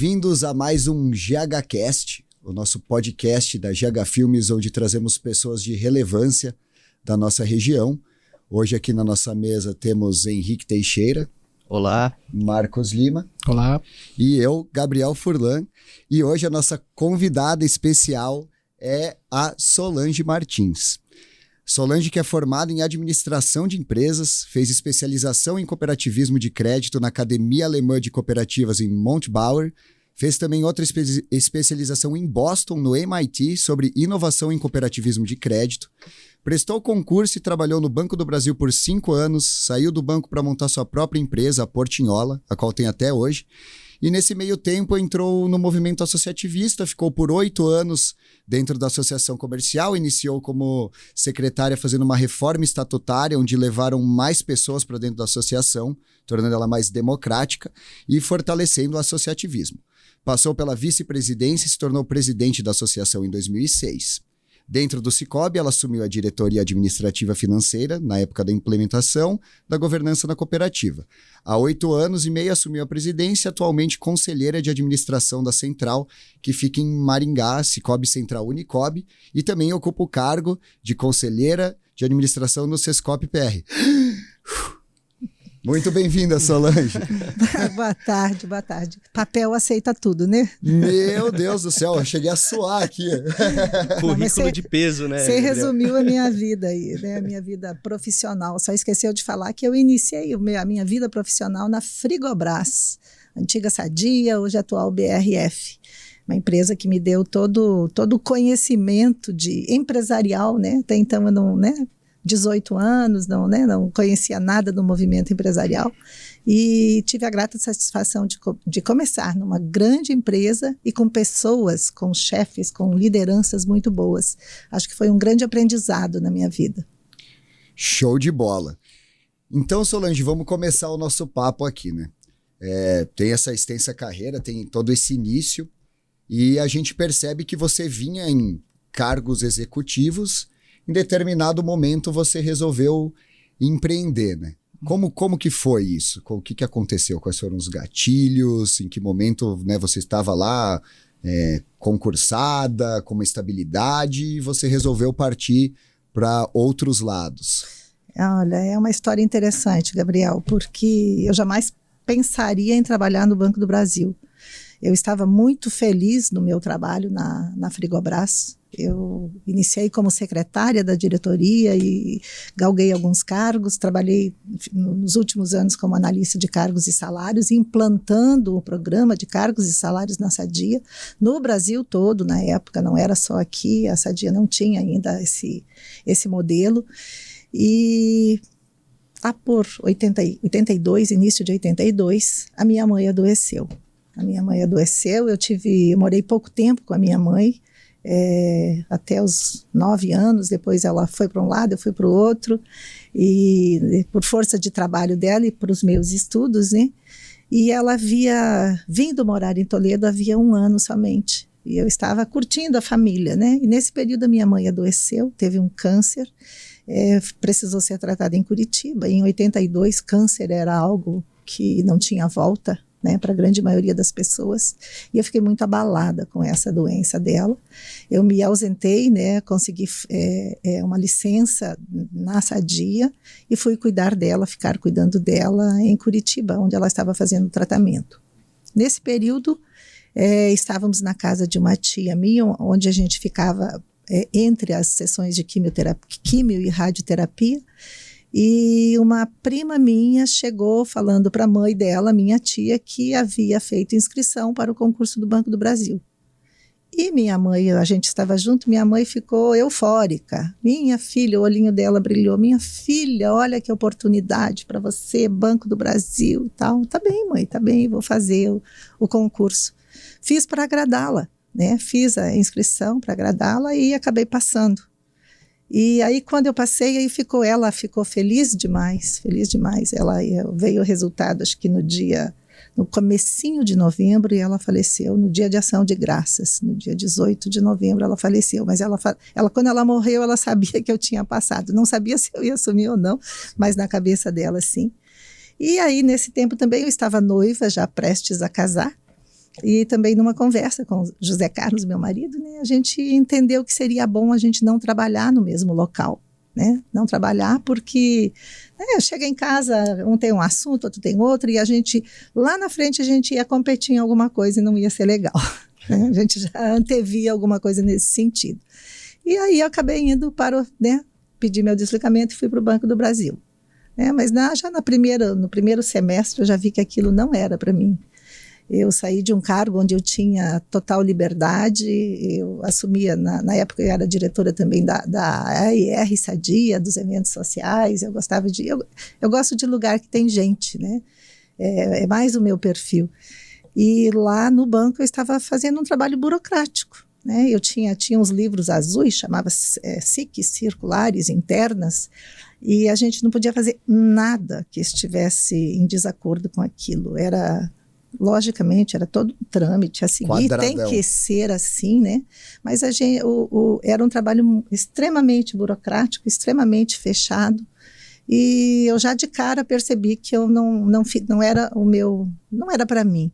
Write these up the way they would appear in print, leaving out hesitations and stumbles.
bem-vindos a mais um GHCast, o nosso podcast da GH Filmes, onde trazemos pessoas de relevância da nossa região. Hoje aqui na nossa mesa temos Henrique Teixeira. Olá. Marcos Lima. Olá. E eu, Gabriel Furlan. E hoje a nossa convidada especial é a Solange Martins. Solange, que é formada em administração de empresas, fez especialização em cooperativismo de crédito na Academia Alemã de Cooperativas em Montbauer, fez também outra especialização em Boston, no MIT, sobre inovação em cooperativismo de crédito, prestou concurso e trabalhou no Banco do Brasil por 5 anos, saiu do banco para montar sua própria empresa, a Portinhola, a qual tem até hoje. E nesse meio tempo entrou no movimento associativista, ficou por 8 anos dentro da associação comercial, iniciou como secretária fazendo uma reforma estatutária, onde levaram mais pessoas para dentro da associação, tornando ela mais democrática e fortalecendo o associativismo. Passou pela vice-presidência e se tornou presidente da associação em 2006. Dentro do Cicobi, ela assumiu a diretoria administrativa financeira, na época da implementação da governança na cooperativa. Há 8 anos e meio assumiu a presidência, atualmente conselheira de administração da Central, que fica em Maringá, Cicobi Central Unicob, e também ocupa o cargo de conselheira de administração no Sescop PR. Muito bem-vinda, Solange. Boa tarde, boa tarde. Papel aceita tudo, né? Meu Deus do céu, eu cheguei a suar aqui. Currículo de peso, né? Você resumiu a minha vida aí, né? A minha vida profissional. Só esqueceu de falar que eu iniciei a minha vida profissional na Frigobras, antiga Sadia, hoje atual BRF. Uma empresa que me deu todo o conhecimento empresarial, né? Até então eu não, 18 anos, não conhecia nada do movimento empresarial e tive a grata satisfação de começar numa grande empresa e com pessoas, com chefes, com lideranças muito boas. Acho que foi um grande aprendizado na minha vida. Show de bola. Então, Solange, vamos começar o nosso papo aqui, né? Tem essa extensa carreira, tem todo esse início e a gente percebe que você vinha em cargos executivos. Em determinado momento você resolveu empreender, né? Como que foi isso? O que aconteceu? Quais foram os gatilhos? Em que momento, né, você estava lá concursada, com uma estabilidade e você resolveu partir para outros lados? Olha, é uma história interessante, Gabriel, porque eu jamais pensaria em trabalhar no Banco do Brasil. Eu estava muito feliz no meu trabalho na Frigobras. Eu iniciei como secretária da diretoria e galguei alguns cargos. Trabalhei nos últimos anos como analista de cargos e salários, implantando o programa de cargos e salários na Sadia, no Brasil todo, na época, não era só aqui, a Sadia não tinha ainda esse modelo. E por 82, início de 82, a minha mãe adoeceu. Eu morei pouco tempo com a minha mãe, até os 9 anos, depois ela foi para um lado, eu fui para o outro, e por força de trabalho dela e para os meus estudos, né? E ela havia vindo morar em Toledo havia 1 ano somente, e eu estava curtindo a família, né? E nesse período a minha mãe adoeceu, teve um câncer, precisou ser tratada em Curitiba. Em 82, câncer era algo que não tinha volta, né, para a grande maioria das pessoas, e eu fiquei muito abalada com essa doença dela. Eu me ausentei, né, consegui uma licença na Sadia e fui ficar cuidando dela em Curitiba, onde ela estava fazendo tratamento. Nesse período, estávamos na casa de uma tia minha, onde a gente ficava entre as sessões de quimio e radioterapia. E uma prima minha chegou falando para a mãe dela, minha tia, que havia feito inscrição para o concurso do Banco do Brasil. E minha mãe, a gente estava junto, minha mãe ficou eufórica. Minha filha, o olhinho dela brilhou. Minha filha, olha que oportunidade para você, Banco do Brasil e tal. Tá bem, mãe, tá bem, vou fazer o concurso. Fiz para agradá-la, né? Fiz a inscrição para agradá-la e acabei passando. E aí, quando eu passei, ela ficou feliz demais. Veio o resultado, acho que no comecinho de novembro, e ela faleceu no dia de ação de graças, no dia 18 de novembro ela faleceu, mas quando ela morreu, ela sabia que eu tinha passado, não sabia se eu ia assumir ou não, mas na cabeça dela, sim. E aí, nesse tempo também, eu estava noiva, já prestes a casar, E também numa conversa com o José Carlos, meu marido, né, a gente entendeu que seria bom a gente não trabalhar no mesmo local. Né? Não trabalhar porque chega em casa, um tem um assunto, outro tem outro, e a gente, lá na frente, a gente ia competir em alguma coisa e não ia ser legal. Né? A gente já antevia alguma coisa nesse sentido. E aí eu acabei indo para pedi meu desligamento e fui para o Banco do Brasil. Mas já no primeiro semestre eu já vi que aquilo não era para mim. Eu saí de um cargo onde eu tinha total liberdade, eu assumia, na época eu era diretora também da AIR Sadia, dos eventos sociais, eu gosto de lugar que tem gente, né? É mais o meu perfil. E lá no banco eu estava fazendo um trabalho burocrático, né? Eu tinha uns livros azuis, chamava SIC, circulares internas, e a gente não podia fazer nada que estivesse em desacordo com aquilo. Logicamente, era todo um trâmite a seguir, Quadradão. Tem que ser assim, né? Mas era um trabalho extremamente burocrático, extremamente fechado, e eu já de cara percebi que eu não era não era para mim.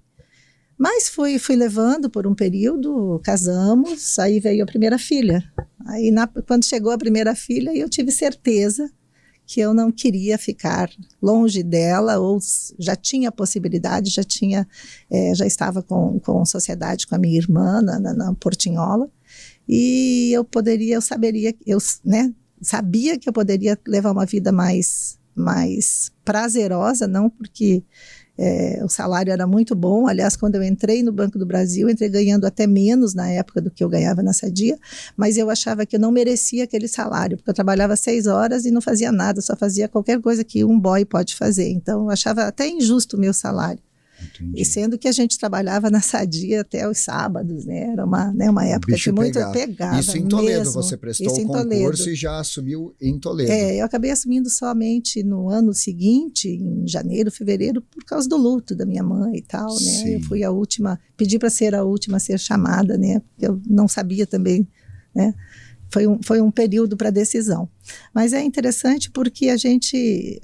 Mas fui levando por um período, casamos, aí veio a primeira filha. Aí quando chegou a primeira filha, eu tive certeza que eu não queria ficar longe dela, ou já tinha possibilidade, já estava com sociedade com a minha irmã na Portinhola, e sabia que eu poderia levar uma vida mais prazerosa, não porque o salário era muito bom. Aliás, quando eu entrei no Banco do Brasil, entrei ganhando até menos na época do que eu ganhava na Sadia, mas eu achava que eu não merecia aquele salário, porque eu trabalhava 6 horas e não fazia nada, só fazia qualquer coisa que um boy pode fazer. Então, eu achava até injusto o meu salário. Entendi. E sendo que a gente trabalhava na Sadia até os sábados, né? Era uma época que muito pegava. Isso em Toledo, mesmo. você prestou o concurso Toledo. E já assumiu em Toledo. Eu acabei assumindo somente no ano seguinte, em janeiro, fevereiro, por causa do luto da minha mãe e tal, né? Sim. Eu fui a última, pedi para ser a última a ser chamada, né? Porque eu não sabia também, né? Foi um período para decisão. Mas é interessante porque a gente...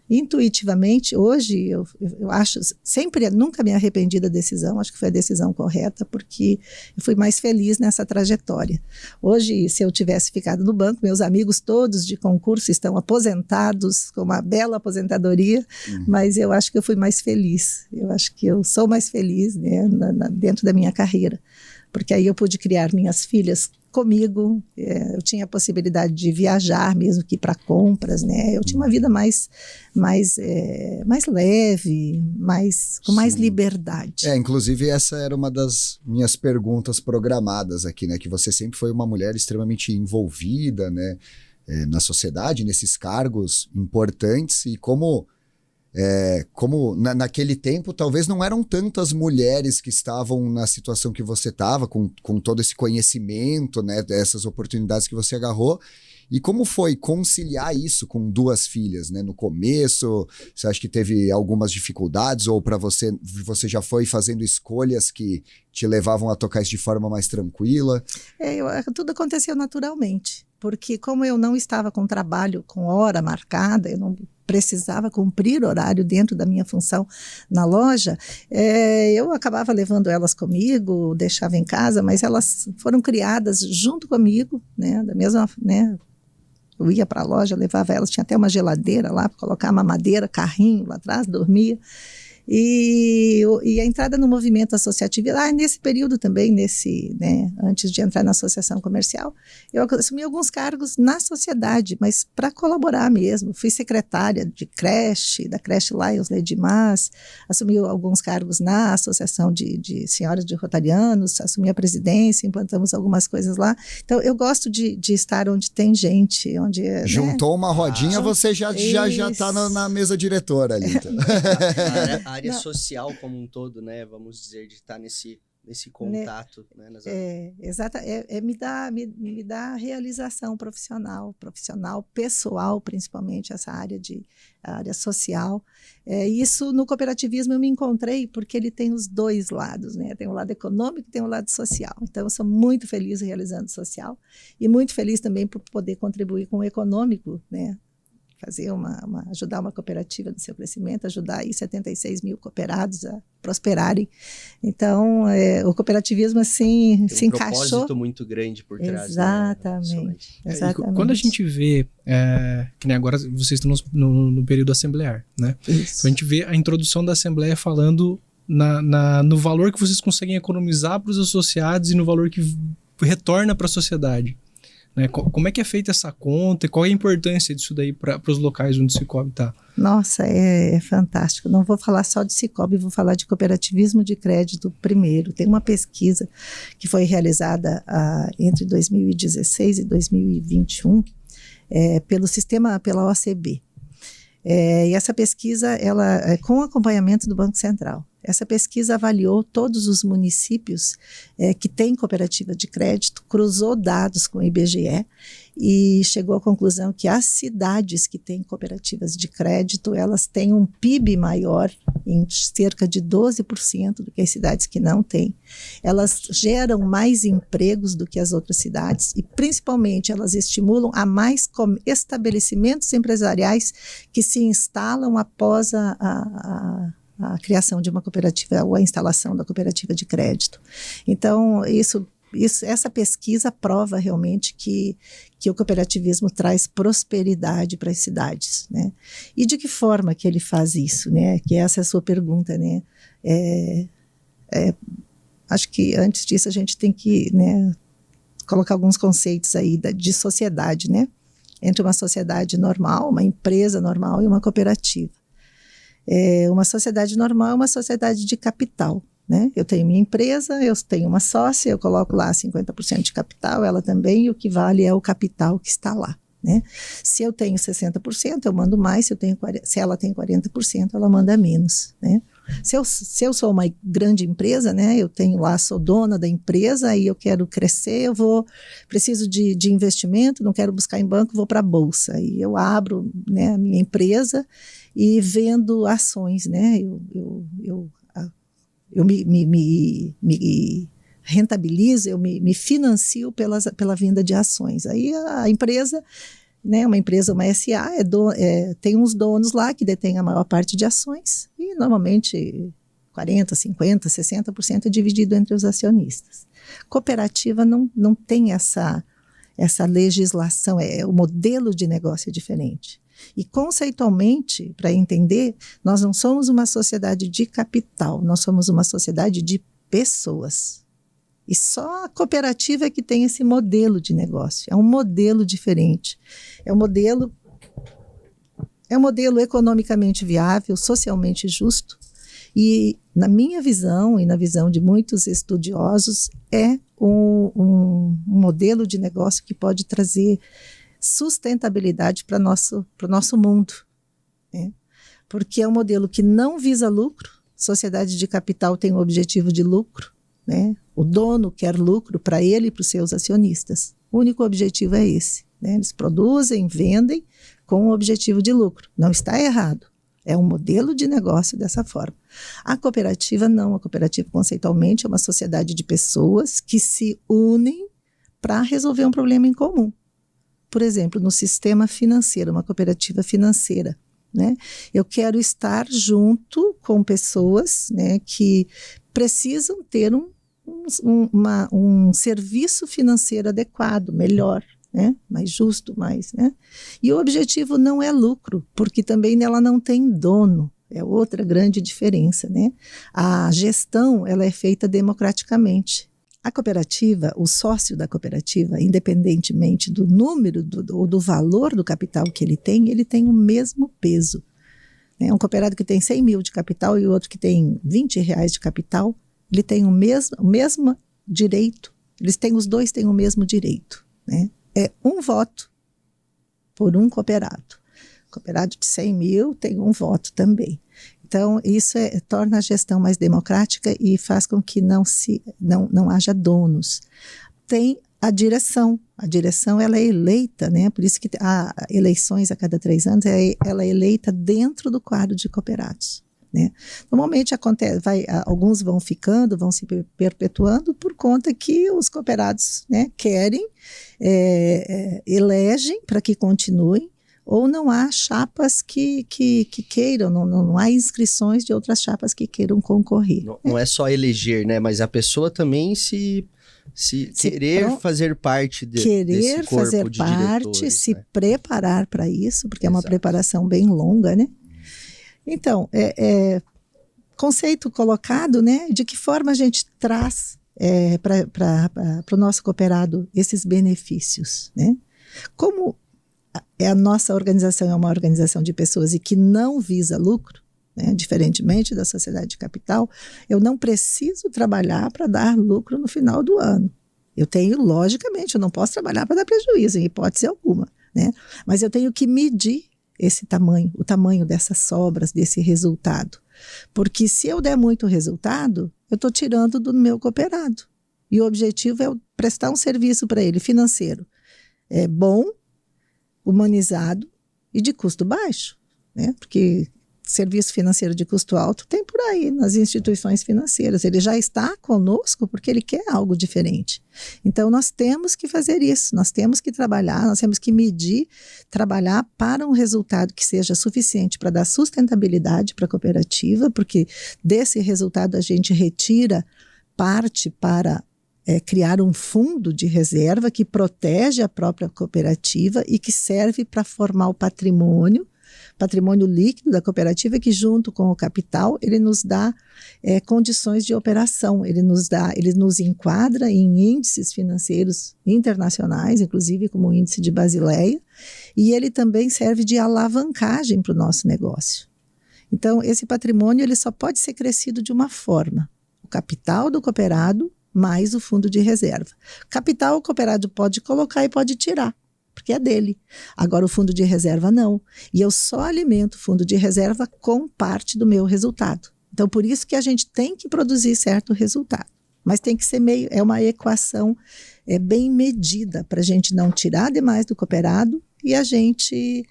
intuitivamente, hoje eu acho, nunca me arrependi da decisão, acho que foi a decisão correta, porque eu fui mais feliz nessa trajetória. Hoje, se eu tivesse ficado no banco, meus amigos todos de concurso estão aposentados, com uma bela aposentadoria, mas eu acho que eu fui mais feliz, eu acho que eu sou mais feliz, né, dentro da minha carreira, porque aí eu pude criar minhas filhas comigo, eu tinha a possibilidade de viajar, mesmo que para compras, né? Eu tinha uma vida mais leve, com mais liberdade. Inclusive essa era uma das minhas perguntas programadas aqui, né? Que você sempre foi uma mulher extremamente envolvida, né? Na sociedade, nesses cargos importantes, e como naquele tempo talvez não eram tantas mulheres que estavam na situação que você estava, com todo esse conhecimento, né, dessas oportunidades que você agarrou. E como foi conciliar isso com 2 filhas, né? No começo, você acha que teve algumas dificuldades, ou para você já foi fazendo escolhas que te levavam a tocar isso de forma mais tranquila? Tudo aconteceu naturalmente, porque como eu não estava com trabalho com hora marcada, eu não precisava cumprir horário dentro da minha função na loja, eu acabava levando elas comigo, deixava em casa, mas elas foram criadas junto comigo, né, da mesma, né, eu ia para a loja, levava elas, tinha até uma geladeira lá para colocar mamadeira, carrinho lá atrás, dormia. E a entrada no movimento associativo, nesse período também, antes de entrar na associação comercial, eu assumi alguns cargos na sociedade, mas para colaborar mesmo. Fui secretária de creche, da creche Lions Lady Mas, assumi alguns cargos na associação de senhoras de Rotarianos, assumi a presidência, implantamos algumas coisas lá. Então, eu gosto de estar onde tem gente, onde... Juntou uma rodinha, você já está na mesa diretora ali. Então. A área social como um todo, né? Vamos dizer, de estar nesse contato, né? Exato. Me dá realização profissional, pessoal, principalmente essa área social. Isso no cooperativismo eu me encontrei porque ele tem os 2 lados, né? Tem o lado econômico e tem o lado social. Então eu sou muito feliz realizando social e muito feliz também por poder contribuir com o econômico, né? fazer ajudar uma cooperativa no seu crescimento, ajudar aí 76 mil cooperados a prosperarem. Então, o cooperativismo, assim, se encaixou. Tem um propósito muito grande por trás. Exatamente. Né? Exatamente. Quando a gente vê, que nem agora vocês estão no período assemblear, né? Isso. Então a gente vê a introdução da Assembleia falando no valor que vocês conseguem economizar para os associados e no valor que retorna para a sociedade. Né? Como é que é feita essa conta e qual é a importância disso daí para os locais onde o Sicoob está? Nossa, é fantástico. Não vou falar só de Sicoob, vou falar de cooperativismo de crédito primeiro. Tem uma pesquisa que foi realizada entre 2016 e 2021 pela OCB. E essa pesquisa, ela com acompanhamento do Banco Central. Essa pesquisa avaliou todos os municípios que têm cooperativa de crédito, cruzou dados com o IBGE e chegou à conclusão que as cidades que têm cooperativas de crédito, elas têm um PIB maior, em cerca de 12% do que as cidades que não têm. Elas geram mais empregos do que as outras cidades e, principalmente, elas estimulam a mais estabelecimentos empresariais que se instalam após a criação de uma cooperativa ou a instalação da cooperativa de crédito. Então, essa pesquisa prova realmente que o cooperativismo traz prosperidade para as cidades, né? E de que forma que ele faz isso, né? Que essa é a sua pergunta, né? Acho que antes disso a gente tem que, né, colocar alguns conceitos aí de sociedade, né? Entre uma sociedade normal, uma empresa normal e uma cooperativa. Uma sociedade normal é uma sociedade de capital, né? Eu tenho minha empresa, eu tenho uma sócia, eu coloco lá 50% de capital, ela também, e o que vale é o capital que está lá, né? Se eu tenho 60%, eu mando mais, se ela tem 40%, ela manda menos, né? Se eu sou uma grande empresa, né, eu tenho lá, sou dona da empresa e eu quero crescer, preciso de investimento, não quero buscar em banco, vou para a bolsa. E eu abro, né, a minha empresa e vendo ações, né, eu me rentabilizo, eu me financio pela venda de ações. Aí a empresa, né, uma empresa, uma SA, tem uns donos lá que detêm a maior parte de ações e normalmente 40%, 50%, 60% é dividido entre os acionistas. Cooperativa não tem essa legislação, o modelo de negócio é diferente. E conceitualmente, para entender, nós não somos uma sociedade de capital, nós somos uma sociedade de pessoas. E só a cooperativa é que tem esse modelo de negócio. É um modelo diferente. É um modelo economicamente viável, socialmente justo. E, na minha visão e na visão de muitos estudiosos, é um modelo de negócio que pode trazer sustentabilidade para o nosso mundo, né? Porque é um modelo que não visa lucro. Sociedade de capital tem o objetivo de lucro, né? O dono quer lucro para ele e para os seus acionistas. O único objetivo é esse, né? Eles produzem, vendem com o objetivo de lucro. Não está errado. É um modelo de negócio dessa forma. A cooperativa não. A cooperativa, conceitualmente, é uma sociedade de pessoas que se unem para resolver um problema em comum. Por exemplo, no sistema financeiro, uma cooperativa financeira, né? Eu quero estar junto com pessoas, né, que precisam ter um serviço financeiro adequado, melhor, né, mais justo, né? E o objetivo não é lucro, porque também ela não tem dono. É outra grande diferença, né? A gestão, ela é feita democraticamente. A cooperativa, o sócio da cooperativa, independentemente do número ou do valor do capital que ele tem o mesmo peso, né? Um cooperado que tem 100 mil de capital e o outro que tem R$20 de capital, ele tem o mesmo direito, os dois têm o mesmo direito, né? É um voto por um cooperado. O cooperado de 100 mil tem um voto também. Então, isso torna a gestão mais democrática e faz com que não haja donos. Tem a direção. A direção, ela é eleita, né? Por isso que há eleições a cada 3 anos, ela é eleita dentro do quadro de cooperados, né? Normalmente alguns vão ficando, vão se perpetuando por conta que os cooperados, né, querem, elegem para que continuem. ou não há chapas que queiram, não há inscrições de outras chapas que queiram concorrer. Não é só eleger, né? Mas a pessoa também se querer fazer parte desse corpo fazer de parte, diretores, se né? preparar para isso, porque é uma Exato. preparação bem longa, né? Então, conceito colocado, né? De que forma a gente traz para o nosso cooperado esses benefícios, né? Como a nossa organização é uma organização de pessoas e que não visa lucro, né? Diferentemente da sociedade de capital, eu não preciso trabalhar para dar lucro no final do ano. Eu tenho, logicamente, eu não posso trabalhar para dar prejuízo, em hipótese alguma, né? Mas eu tenho que medir esse tamanho, o tamanho dessas sobras, desse resultado. Porque se eu der muito resultado, eu estou tirando do meu cooperado. E o objetivo é prestar um serviço para ele financeiro bom, humanizado e de custo baixo, né? Porque serviço financeiro de custo alto tem por aí nas instituições financeiras. Ele já está conosco porque ele quer algo diferente. Então, nós temos que fazer isso, nós temos que trabalhar, nós temos que medir, trabalhar para um resultado que seja suficiente para dar sustentabilidade para a cooperativa, porque desse resultado a gente retira parte para criar um fundo de reserva que protege a própria cooperativa e que serve para formar o patrimônio líquido da cooperativa, que junto com o capital, ele nos dá condições de operação, ele nos enquadra em índices financeiros internacionais, inclusive como o índice de Basileia, e ele também serve de alavancagem para o nosso negócio. Então, esse patrimônio ele só pode ser crescido de uma forma: o capital do cooperado mais o fundo de reserva. Capital o cooperado pode colocar e pode tirar, porque é dele. Agora o fundo de reserva não. E eu só alimento o fundo de reserva com parte do meu resultado. Então por isso que a gente tem que produzir certo resultado. Mas tem que ser uma equação bem medida para a gente não tirar demais do cooperado e a gente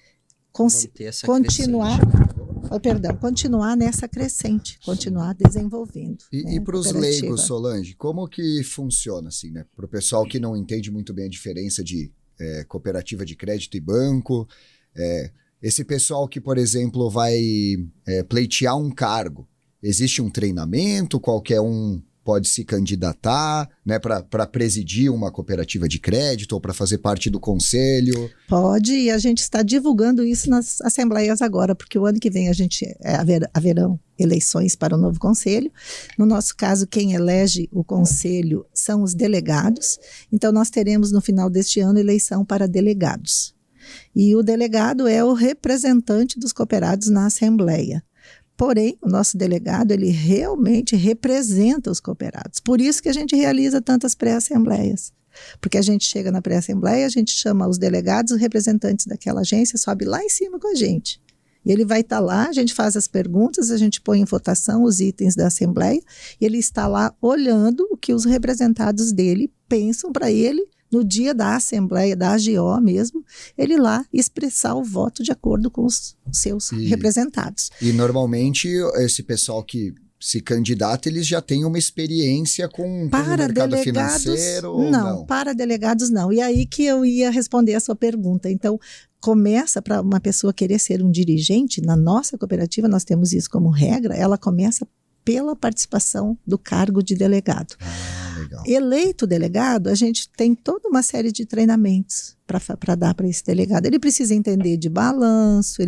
continuar nessa crescente, continuar desenvolvendo. E para os leigos, Solange, como que funciona assim, né? Para o pessoal que não entende muito bem a diferença de cooperativa de crédito e banco, esse pessoal que, por exemplo, vai pleitear um cargo, existe um treinamento, qualquer um pode se candidatar, né, para presidir uma cooperativa de crédito ou para fazer parte do conselho? Pode, e a gente está divulgando isso nas assembleias agora, porque o ano que vem haverão eleições para o novo conselho. No nosso caso, quem elege o conselho são os delegados. Então, nós teremos no final deste ano eleição para delegados. E o delegado é o representante dos cooperados na assembleia. Porém, o nosso delegado, ele realmente representa os cooperados. Por isso que a gente realiza tantas pré-assembleias. Porque a gente chega na pré-assembleia, a gente chama os delegados, os representantes daquela agência, sobe lá em cima com a gente. E ele vai estar lá, a gente faz as perguntas, a gente põe em votação os itens da assembleia, e ele está lá olhando o que os representados dele pensam para ele, no dia da assembleia, da AGO mesmo, ele lá expressar o voto de acordo com os seus representados. E normalmente esse pessoal que se candidata, eles já têm uma experiência com o mercado financeiro? Ou não, para delegados não. E aí que eu ia responder a sua pergunta. Então, começa para uma pessoa querer ser um dirigente, na nossa cooperativa nós temos isso como regra, ela começa pela participação do cargo de delegado. Legal. Eleito delegado, a gente tem toda uma série de treinamentos para dar para esse delegado. Ele precisa entender de balanço,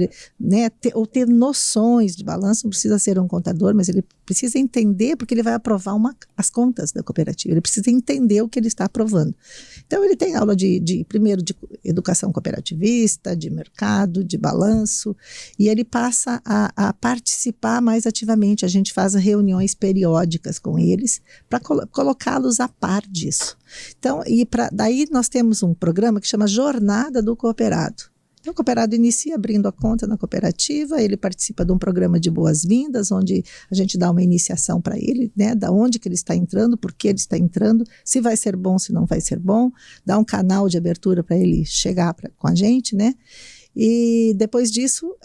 ou ter noções de balanço, não precisa ser um contador, mas ele precisa entender, porque ele vai aprovar as contas da cooperativa, ele precisa entender o que ele está aprovando. Então ele tem aula primeiro de educação cooperativista, de mercado, de balanço, e ele passa a participar mais ativamente. A gente faz reuniões periódicas com eles para colocá-los a par disso. Então, daí nós temos um programa que chama Jornada do Cooperado. Então, o cooperado inicia abrindo a conta na cooperativa, ele participa de um programa de boas-vindas, onde a gente dá uma iniciação para ele, né, da onde que ele está entrando, por que ele está entrando, se vai ser bom, se não vai ser bom, dá um canal de abertura para ele chegar com a gente, né? E depois disso,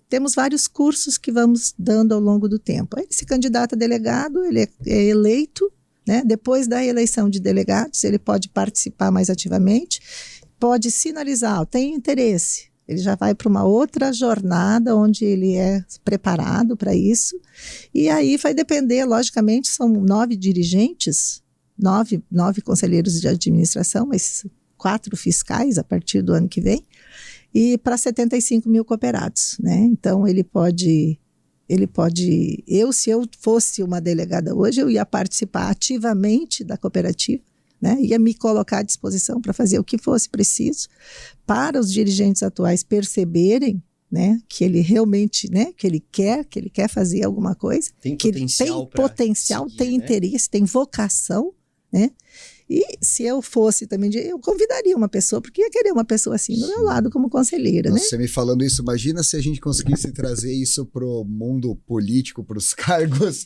temos vários cursos que vamos dando ao longo do tempo. Aí ele se candidata a delegado, ele é eleito, né? Depois da eleição de delegados, ele pode participar mais ativamente, pode sinalizar, tem interesse. Ele já vai para uma outra jornada onde ele é preparado para isso. E aí vai depender, logicamente, são 9 dirigentes, 9 conselheiros de administração, mas 4 fiscais a partir do ano que vem, e para 75 mil cooperados, né? Então, se eu fosse uma delegada hoje, eu ia participar ativamente da cooperativa, né? Ia me colocar à disposição para fazer o que fosse preciso para os dirigentes atuais perceberem, né, que ele realmente, né, que ele quer fazer alguma coisa, tem que potencial, tem interesse, tem vocação, né? E se eu fosse também, eu convidaria uma pessoa, porque ia querer uma pessoa assim do meu lado como conselheira, Nossa, né? você me falando isso, imagina se a gente conseguisse trazer isso pro mundo político, pros cargos,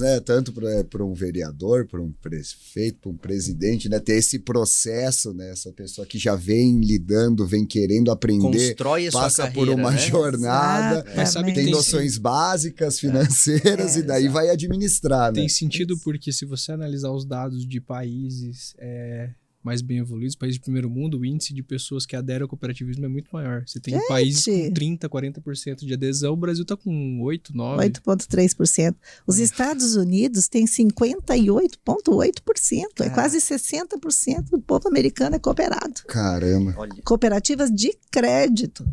né? Tanto para um vereador, para um prefeito, para um presidente, né? Ter esse processo, né? Essa pessoa que já vem lidando, vem querendo aprender, constrói a sua passa carreira, por uma né? jornada, Mas sabe que tem noções básicas, financeiras, e daí vai administrar, né? Tem sentido porque se você analisar os dados de países mais bem evoluídos, países de primeiro mundo, o índice de pessoas que aderem ao cooperativismo é muito maior. Você tem países com 30%, 40% de adesão, o Brasil está com 8%, 9%. 8,3%. Os Estados Unidos têm 58,8%. É quase 60% do povo americano é cooperado. Caramba. Olha. Cooperativas de crédito.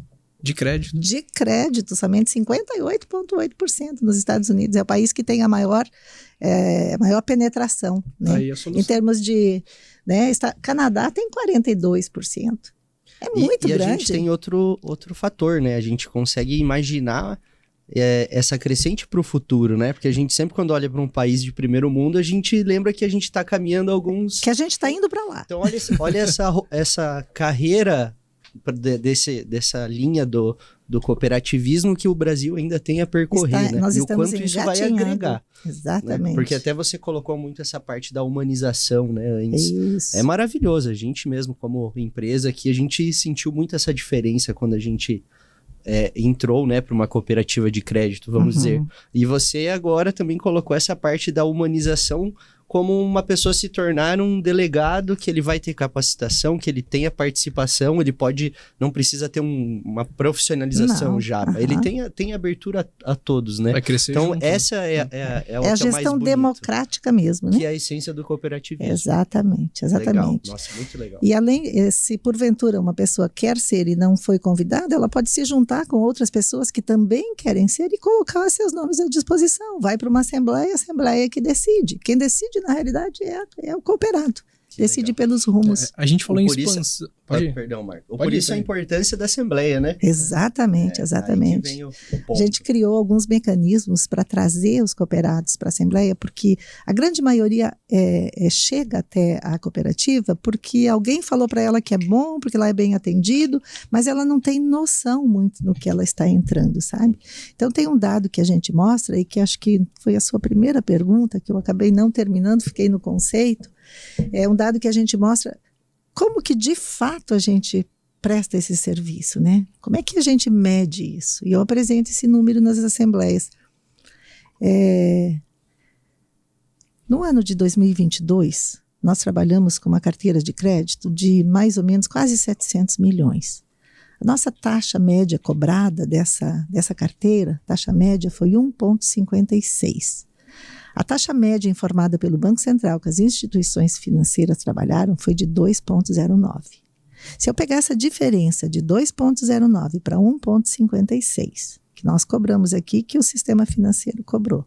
De crédito. De crédito, somente 58,8% nos Estados Unidos. É o país que tem a maior penetração, né? Aí a solução. Em termos de... Né, Canadá tem 42%. É muito grande. E a gente tem outro fator, né? A gente consegue imaginar essa crescente para o futuro, né? Porque a gente sempre, quando olha para um país de primeiro mundo, a gente lembra que a gente está caminhando alguns... Que a gente está indo para lá. Então, olha essa carreira dessa linha do cooperativismo que o Brasil ainda tem a percorrer, né? Nós e o estamos quanto isso vai agregar. Exatamente. Né? Porque até você colocou muito essa parte da humanização, né? Antes. Isso. É maravilhoso. A gente mesmo, como empresa aqui, a gente sentiu muito essa diferença quando a gente entrou, né, para uma cooperativa de crédito, vamos dizer. E você agora também colocou essa parte da humanização como uma pessoa se tornar um delegado, que ele vai ter capacitação, que ele tenha participação, ele não precisa ter uma profissionalização já. Ele tem abertura a todos, né? Vai crescer então, junto. essa é a gestão democrática mesmo, né? Que é a essência do cooperativismo. Exatamente. Legal. Nossa, muito legal. E além, se porventura uma pessoa quer ser e não foi convidada, ela pode se juntar com outras pessoas que também querem ser e colocar seus nomes à disposição. Vai para uma assembleia, a assembleia que decide. Quem decide, na realidade, é o cooperado. Decide legal. Pelos rumos. A gente falou em expansão. Perdão, Marco. Por isso a importância da Assembleia, né? Exatamente. Aí que vem o ponto. A gente criou alguns mecanismos para trazer os cooperados para a Assembleia, porque a grande maioria chega até a cooperativa porque alguém falou para ela que é bom, porque lá é bem atendido, mas ela não tem noção muito no que ela está entrando, sabe? Então tem um dado que a gente mostra e que acho que foi a sua primeira pergunta, que eu acabei não terminando, fiquei no conceito. É um dado que a gente mostra como que de fato a gente presta esse serviço, né? Como é que a gente mede isso? E eu apresento esse número nas assembleias. No ano de 2022, nós trabalhamos com uma carteira de crédito de mais ou menos quase 700 milhões. A nossa taxa média cobrada dessa carteira, taxa média foi 1,56. A taxa média informada pelo Banco Central que as instituições financeiras trabalharam foi de 2,09. Se eu pegar essa diferença de 2,09 para 1,56, que nós cobramos aqui, que o sistema financeiro cobrou,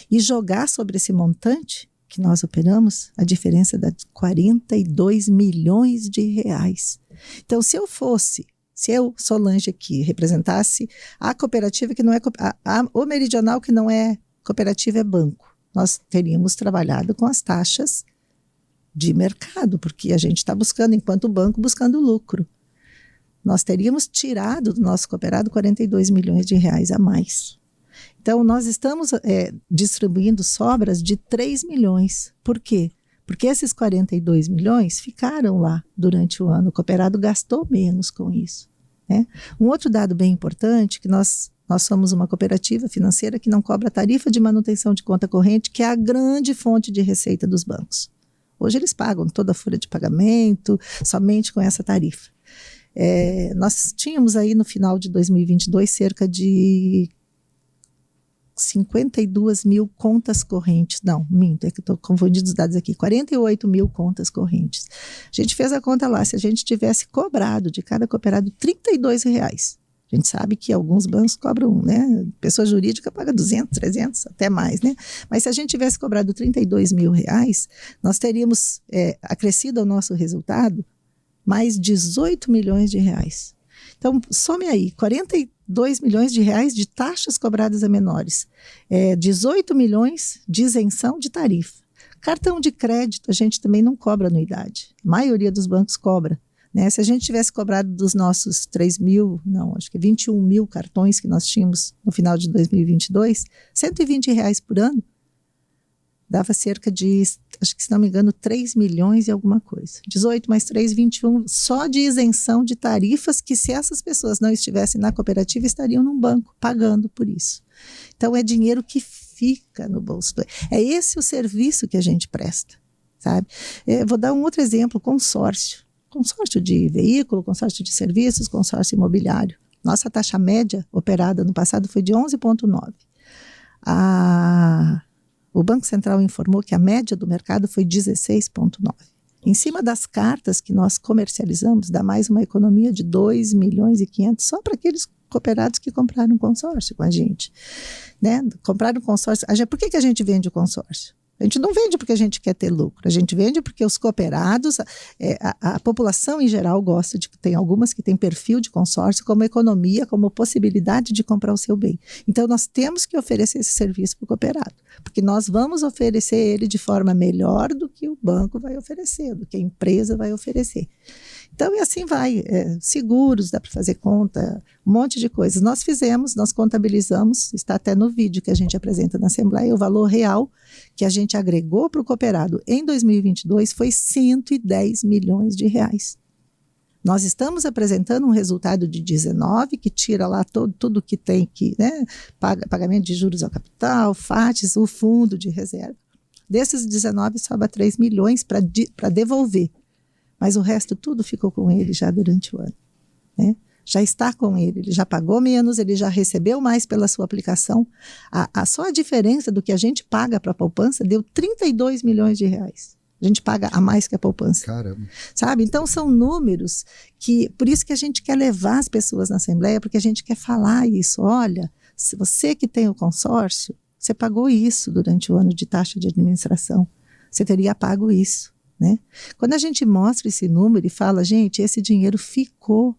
e jogar sobre esse montante que nós operamos, a diferença dá 42 milhões de reais. Então, se eu, Solange, aqui, representasse a cooperativa que não é... o Meridional que não é cooperativa é banco, nós teríamos trabalhado com as taxas de mercado, porque a gente está buscando, enquanto banco, buscando lucro. Nós teríamos tirado do nosso cooperado 42 milhões de reais a mais. Então, nós estamos distribuindo sobras de 3 milhões. Por quê? Porque esses 42 milhões ficaram lá durante o ano. O cooperado gastou menos com isso, né? Um outro dado bem importante, que nós somos uma cooperativa financeira que não cobra tarifa de manutenção de conta corrente, que é a grande fonte de receita dos bancos. Hoje eles pagam toda a folha de pagamento somente com essa tarifa. Nós tínhamos aí no final de 2022 cerca de 52 mil contas correntes. Não, minto, é que estou confundindo os dados aqui. 48 mil contas correntes. A gente fez a conta lá, se a gente tivesse cobrado de cada cooperado R$32, a gente sabe que alguns bancos cobram, né? Pessoa jurídica paga 200, 300, até mais, né? Mas se a gente tivesse cobrado R$32 mil, nós teríamos acrescido ao nosso resultado mais 18 milhões de reais. Então, some aí, 42 milhões de reais de taxas cobradas a menores, 18 milhões de isenção de tarifa. Cartão de crédito, a gente também não cobra anuidade. A maioria dos bancos cobra. Né? Se a gente tivesse cobrado dos nossos 21 mil cartões que nós tínhamos no final de 2022, R$120 por ano, dava cerca de, acho que se não me engano, 3 milhões e alguma coisa. 18 mais 3, 21, só de isenção de tarifas que, se essas pessoas não estivessem na cooperativa, estariam num banco pagando por isso. Então, é dinheiro que fica no bolso. É esse o serviço que a gente presta, sabe? Vou dar um outro exemplo, consórcio. Consórcio de veículo, consórcio de serviços, consórcio imobiliário. Nossa taxa média operada no passado foi de 11,9. O Banco Central informou que a média do mercado foi 16,9. Em cima das cartas que nós comercializamos, dá mais uma economia de 2 milhões e 500 só para aqueles cooperados que compraram consórcio com a gente. Né? Compraram consórcio. Por que a gente vende o consórcio? A gente não vende porque a gente quer ter lucro, a gente vende porque os cooperados, a população em geral gosta de, tem algumas que têm perfil de consórcio como economia, como possibilidade de comprar o seu bem. Então nós temos que oferecer esse serviço para o cooperado, porque nós vamos oferecer ele de forma melhor do que o banco vai oferecer, do que a empresa vai oferecer. Então, e assim vai, seguros, dá para fazer conta, um monte de coisas. Nós contabilizamos, está até no vídeo que a gente apresenta na Assembleia, o valor real que a gente agregou para o cooperado em 2022 foi 110 milhões de reais. Nós estamos apresentando um resultado de 19, que tira lá tudo que tem, né, pagamento de juros ao capital, FATs, o fundo de reserva. Desses 19, sobra 3 milhões para devolver. Mas o resto tudo ficou com ele já durante o ano. Né? Já está com ele, ele já pagou menos, ele já recebeu mais pela sua aplicação. Só a diferença do que a gente paga para a poupança deu 32 milhões de reais. A gente paga a mais que a poupança. Caramba. Sabe? Então são números que, por isso que a gente quer levar as pessoas na Assembleia, porque a gente quer falar isso. Olha, se você que tem o consórcio, você pagou isso durante o ano de taxa de administração. Você teria pago isso. Né? Quando a gente mostra esse número e fala, gente, esse dinheiro ficou.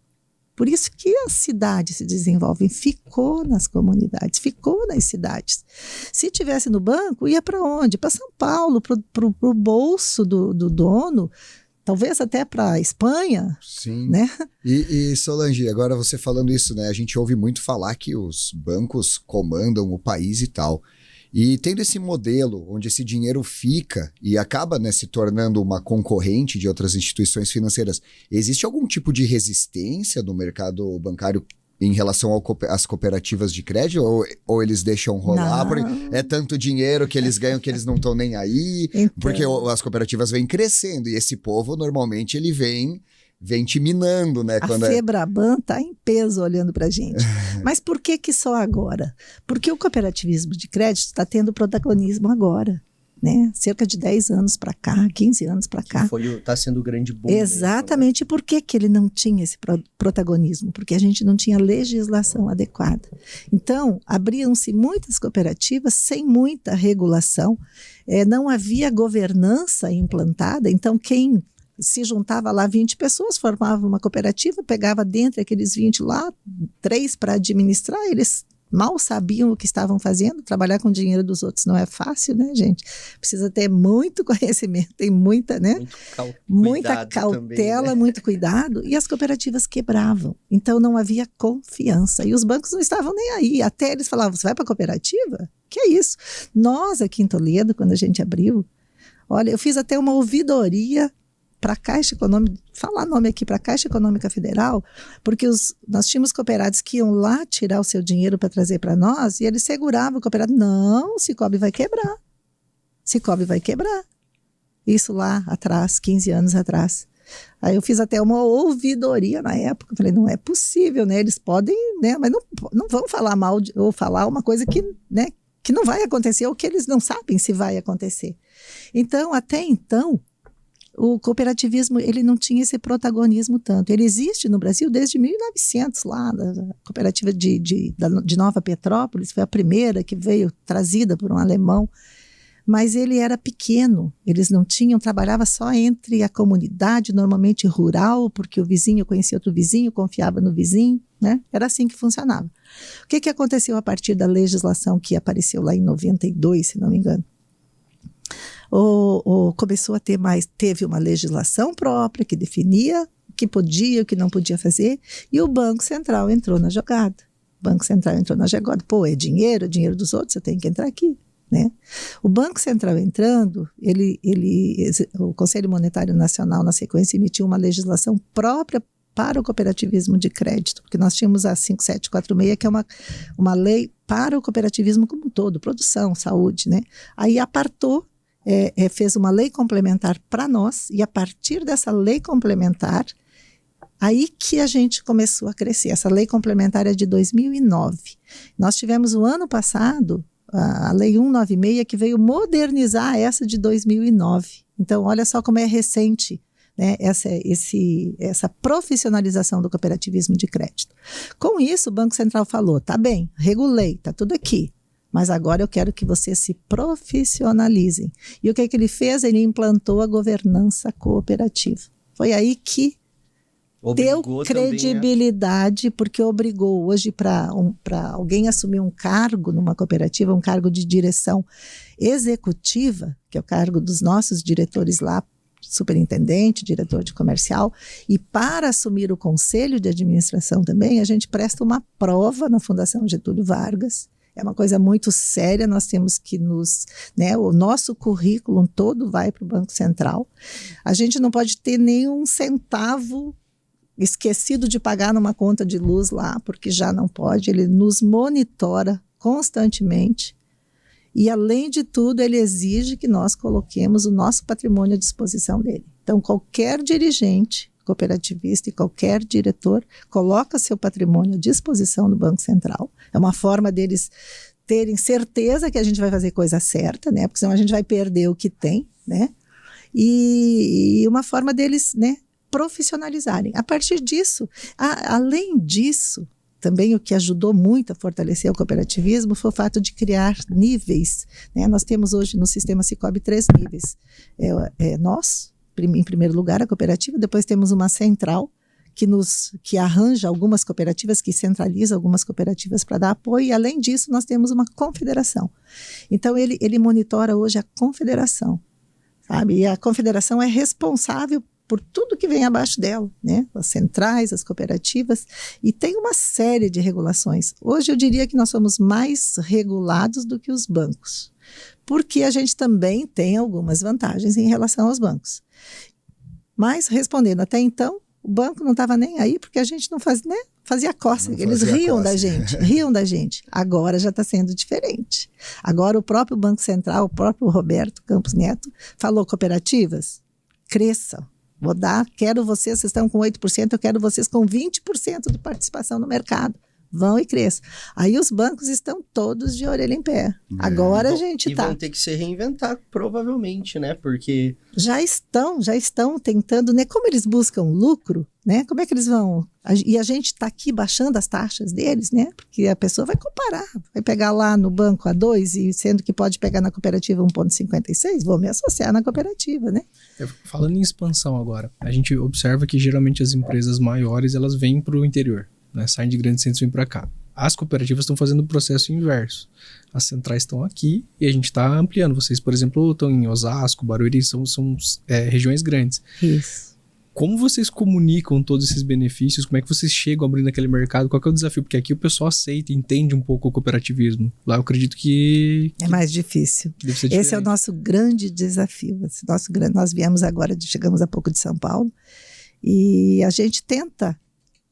Por isso que as cidades se desenvolvem, ficou nas comunidades, ficou nas cidades. Se tivesse no banco, ia para onde? Para São Paulo, para o bolso do dono, talvez até para a Espanha. Sim. Né? E Solange, agora você falando isso, né? A gente ouve muito falar que os bancos comandam o país e tal. E tendo esse modelo onde esse dinheiro fica e acaba, né, se tornando uma concorrente de outras instituições financeiras, existe algum tipo de resistência no mercado bancário em relação às cooperativas de crédito? Ou eles deixam rolar? Porque é tanto dinheiro que eles ganham que eles não estão nem aí? Então. Porque as cooperativas vêm crescendo e esse povo, normalmente, ele vem te minando, né? A Febraban está em peso olhando para a gente. Mas por que só agora? Porque o cooperativismo de crédito está tendo protagonismo agora. Né? Cerca de 10 anos para cá, 15 anos para cá. Está sendo o grande boom. Exatamente. Mesmo, né? Por que ele não tinha esse protagonismo? Porque a gente não tinha legislação adequada. Então, abriam-se muitas cooperativas sem muita regulação, não havia governança implantada, então quem se juntava lá 20 pessoas, formava uma cooperativa, pegava dentre aqueles 20 lá, 3 para administrar, eles mal sabiam o que estavam fazendo. Trabalhar com o dinheiro dos outros não é fácil, né, gente? Precisa ter muito conhecimento, tem muita, né? Muita cautela, também, né? Muito cuidado. E as cooperativas quebravam. Então não havia confiança. E os bancos não estavam nem aí. Até eles falavam, você vai para a cooperativa? Que é isso? Nós aqui em Toledo, quando a gente abriu, olha, eu fiz até uma ouvidoria para a Caixa Econômica, falar nome aqui para a Caixa Econômica Federal, porque nós tínhamos cooperados que iam lá tirar o seu dinheiro para trazer para nós e eles seguravam o cooperado. Não, o Cicobi vai quebrar. Cicobi vai quebrar. Isso lá atrás, 15 anos atrás. Aí eu fiz até uma ouvidoria na época, falei, não é possível, né? Eles podem, né? Mas não vão falar mal ou falar uma coisa que, né, que não vai acontecer ou que eles não sabem se vai acontecer. Então, até então, o cooperativismo ele não tinha esse protagonismo tanto. Ele existe no Brasil desde 1900, lá, a cooperativa de Nova Petrópolis, foi a primeira que veio trazida por um alemão, mas ele era pequeno, eles não tinham, trabalhava só entre a comunidade, normalmente rural, porque o vizinho conhecia outro vizinho, confiava no vizinho, né? Era assim que funcionava. O que aconteceu a partir da legislação que apareceu lá em 92, se não me engano? Começou a ter teve uma legislação própria que definia o que podia, o que não podia fazer, e o Banco Central entrou na jogada. O Banco Central entrou na jogada. Pô, é dinheiro dos outros, você tem que entrar aqui, né? O Banco Central entrando, o Conselho Monetário Nacional, na sequência, emitiu uma legislação própria para o cooperativismo de crédito, porque nós tínhamos a 5746, que é uma lei para o cooperativismo como um todo, produção, saúde, né? Aí apartou, fez uma lei complementar para nós, e a partir dessa lei complementar, aí que a gente começou a crescer. Essa lei complementar é de 2009. Nós tivemos o ano passado a lei 196, que veio modernizar essa de 2009. Então, olha só como é recente, né, essa profissionalização do cooperativismo de crédito. Com isso, o Banco Central falou, tá bem, regulei, tá tudo aqui, mas agora eu quero que vocês se profissionalizem. E o que ele fez? Ele implantou a governança cooperativa. Foi aí que deu credibilidade, porque obrigou hoje para alguém assumir um cargo numa cooperativa, um cargo de direção executiva, que é o cargo dos nossos diretores lá, superintendente, diretor de comercial, e para assumir o conselho de administração também, a gente presta uma prova na Fundação Getúlio Vargas. É uma coisa muito séria, nós temos que o nosso currículo todo vai para o Banco Central. A gente não pode ter nenhum centavo esquecido de pagar numa conta de luz lá, porque já não pode, ele nos monitora constantemente e, além de tudo, ele exige que nós coloquemos o nosso patrimônio à disposição dele. Então, qualquer dirigente cooperativista e qualquer diretor coloca seu patrimônio à disposição do Banco Central. É uma forma deles terem certeza que a gente vai fazer coisa certa, né? Porque senão a gente vai perder o que tem, né? E uma forma deles, né, profissionalizarem. A partir disso, além disso, também o que ajudou muito a fortalecer o cooperativismo foi o fato de criar níveis, né? Nós temos hoje no sistema Sicoob 3 níveis. Nós, em primeiro lugar, a cooperativa, depois temos uma central que arranja algumas cooperativas, que centraliza algumas cooperativas para dar apoio, e além disso nós temos uma confederação. Então ele monitora hoje a confederação, sabe? E a confederação é responsável por tudo que vem abaixo dela, né? As centrais, as cooperativas, e tem uma série de regulações. Hoje eu diria que nós somos mais regulados do que os bancos, porque a gente também tem algumas vantagens em relação aos bancos. Mas, respondendo, até então, o banco não estava nem aí, porque a gente não fazia cócega. Eles riam da gente. Agora já está sendo diferente. Agora o próprio Banco Central, o próprio Roberto Campos Neto, falou: cooperativas, cresçam. Quero vocês estão com 8%, eu quero vocês com 20% de participação no mercado. Vão e cresçam. Aí os bancos estão todos de orelha em pé. Agora a gente está. E vão ter que se reinventar, provavelmente, né? Porque já estão tentando, né? Como eles buscam lucro, né? Como é que eles vão? E a gente está aqui baixando as taxas deles, né? Porque a pessoa vai comparar, vai pegar lá no banco a 2, e sendo que pode pegar na cooperativa 1,56, vou me associar na cooperativa, né? Falando em expansão agora, a gente observa que geralmente as empresas maiores, elas vêm para o interior, né? Saem de grandes centros e vêm para cá. As cooperativas estão fazendo o processo inverso. As centrais estão aqui e a gente está ampliando. Vocês, por exemplo, estão em Osasco, Barueri, são regiões grandes. Isso. Como vocês comunicam todos esses benefícios? Como é que vocês chegam abrindo aquele mercado? Qual que é o desafio? Porque aqui o pessoal aceita, entende um pouco o cooperativismo. Lá eu acredito que é mais difícil. Esse é o nosso grande desafio. Nós viemos agora, chegamos há pouco de São Paulo, e a gente tenta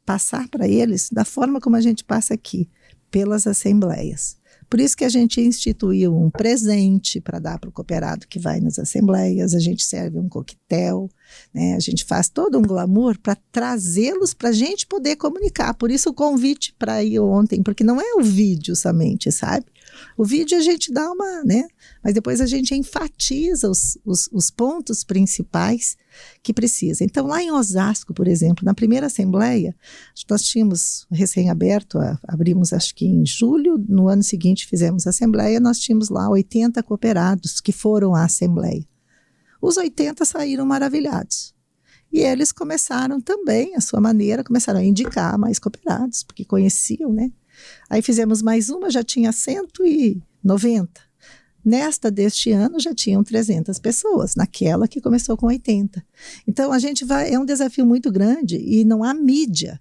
passar para eles da forma como a gente passa aqui, pelas assembleias. Por isso que a gente instituiu um presente para dar para o cooperado que vai nas assembleias, a gente serve um coquetel, né? A gente faz todo um glamour para trazê-los para a gente poder comunicar. Por isso o convite para ir ontem, porque não é o vídeo somente, sabe? O vídeo a gente dá uma, né? Mas depois a gente enfatiza os pontos principais que precisa. Então, lá em Osasco, por exemplo, na primeira assembleia, nós tínhamos recém-aberto, abrimos acho que em julho, no ano seguinte fizemos a assembleia, nós tínhamos lá 80 cooperados que foram à assembleia. Os 80 saíram maravilhados. E eles começaram também, à sua maneira, começaram a indicar mais cooperados, porque conheciam, né? Aí fizemos mais uma, já tinha 190. Nesta deste ano já tinham 300 pessoas, naquela que começou com 80. Então a gente vai, é um desafio muito grande e não há mídia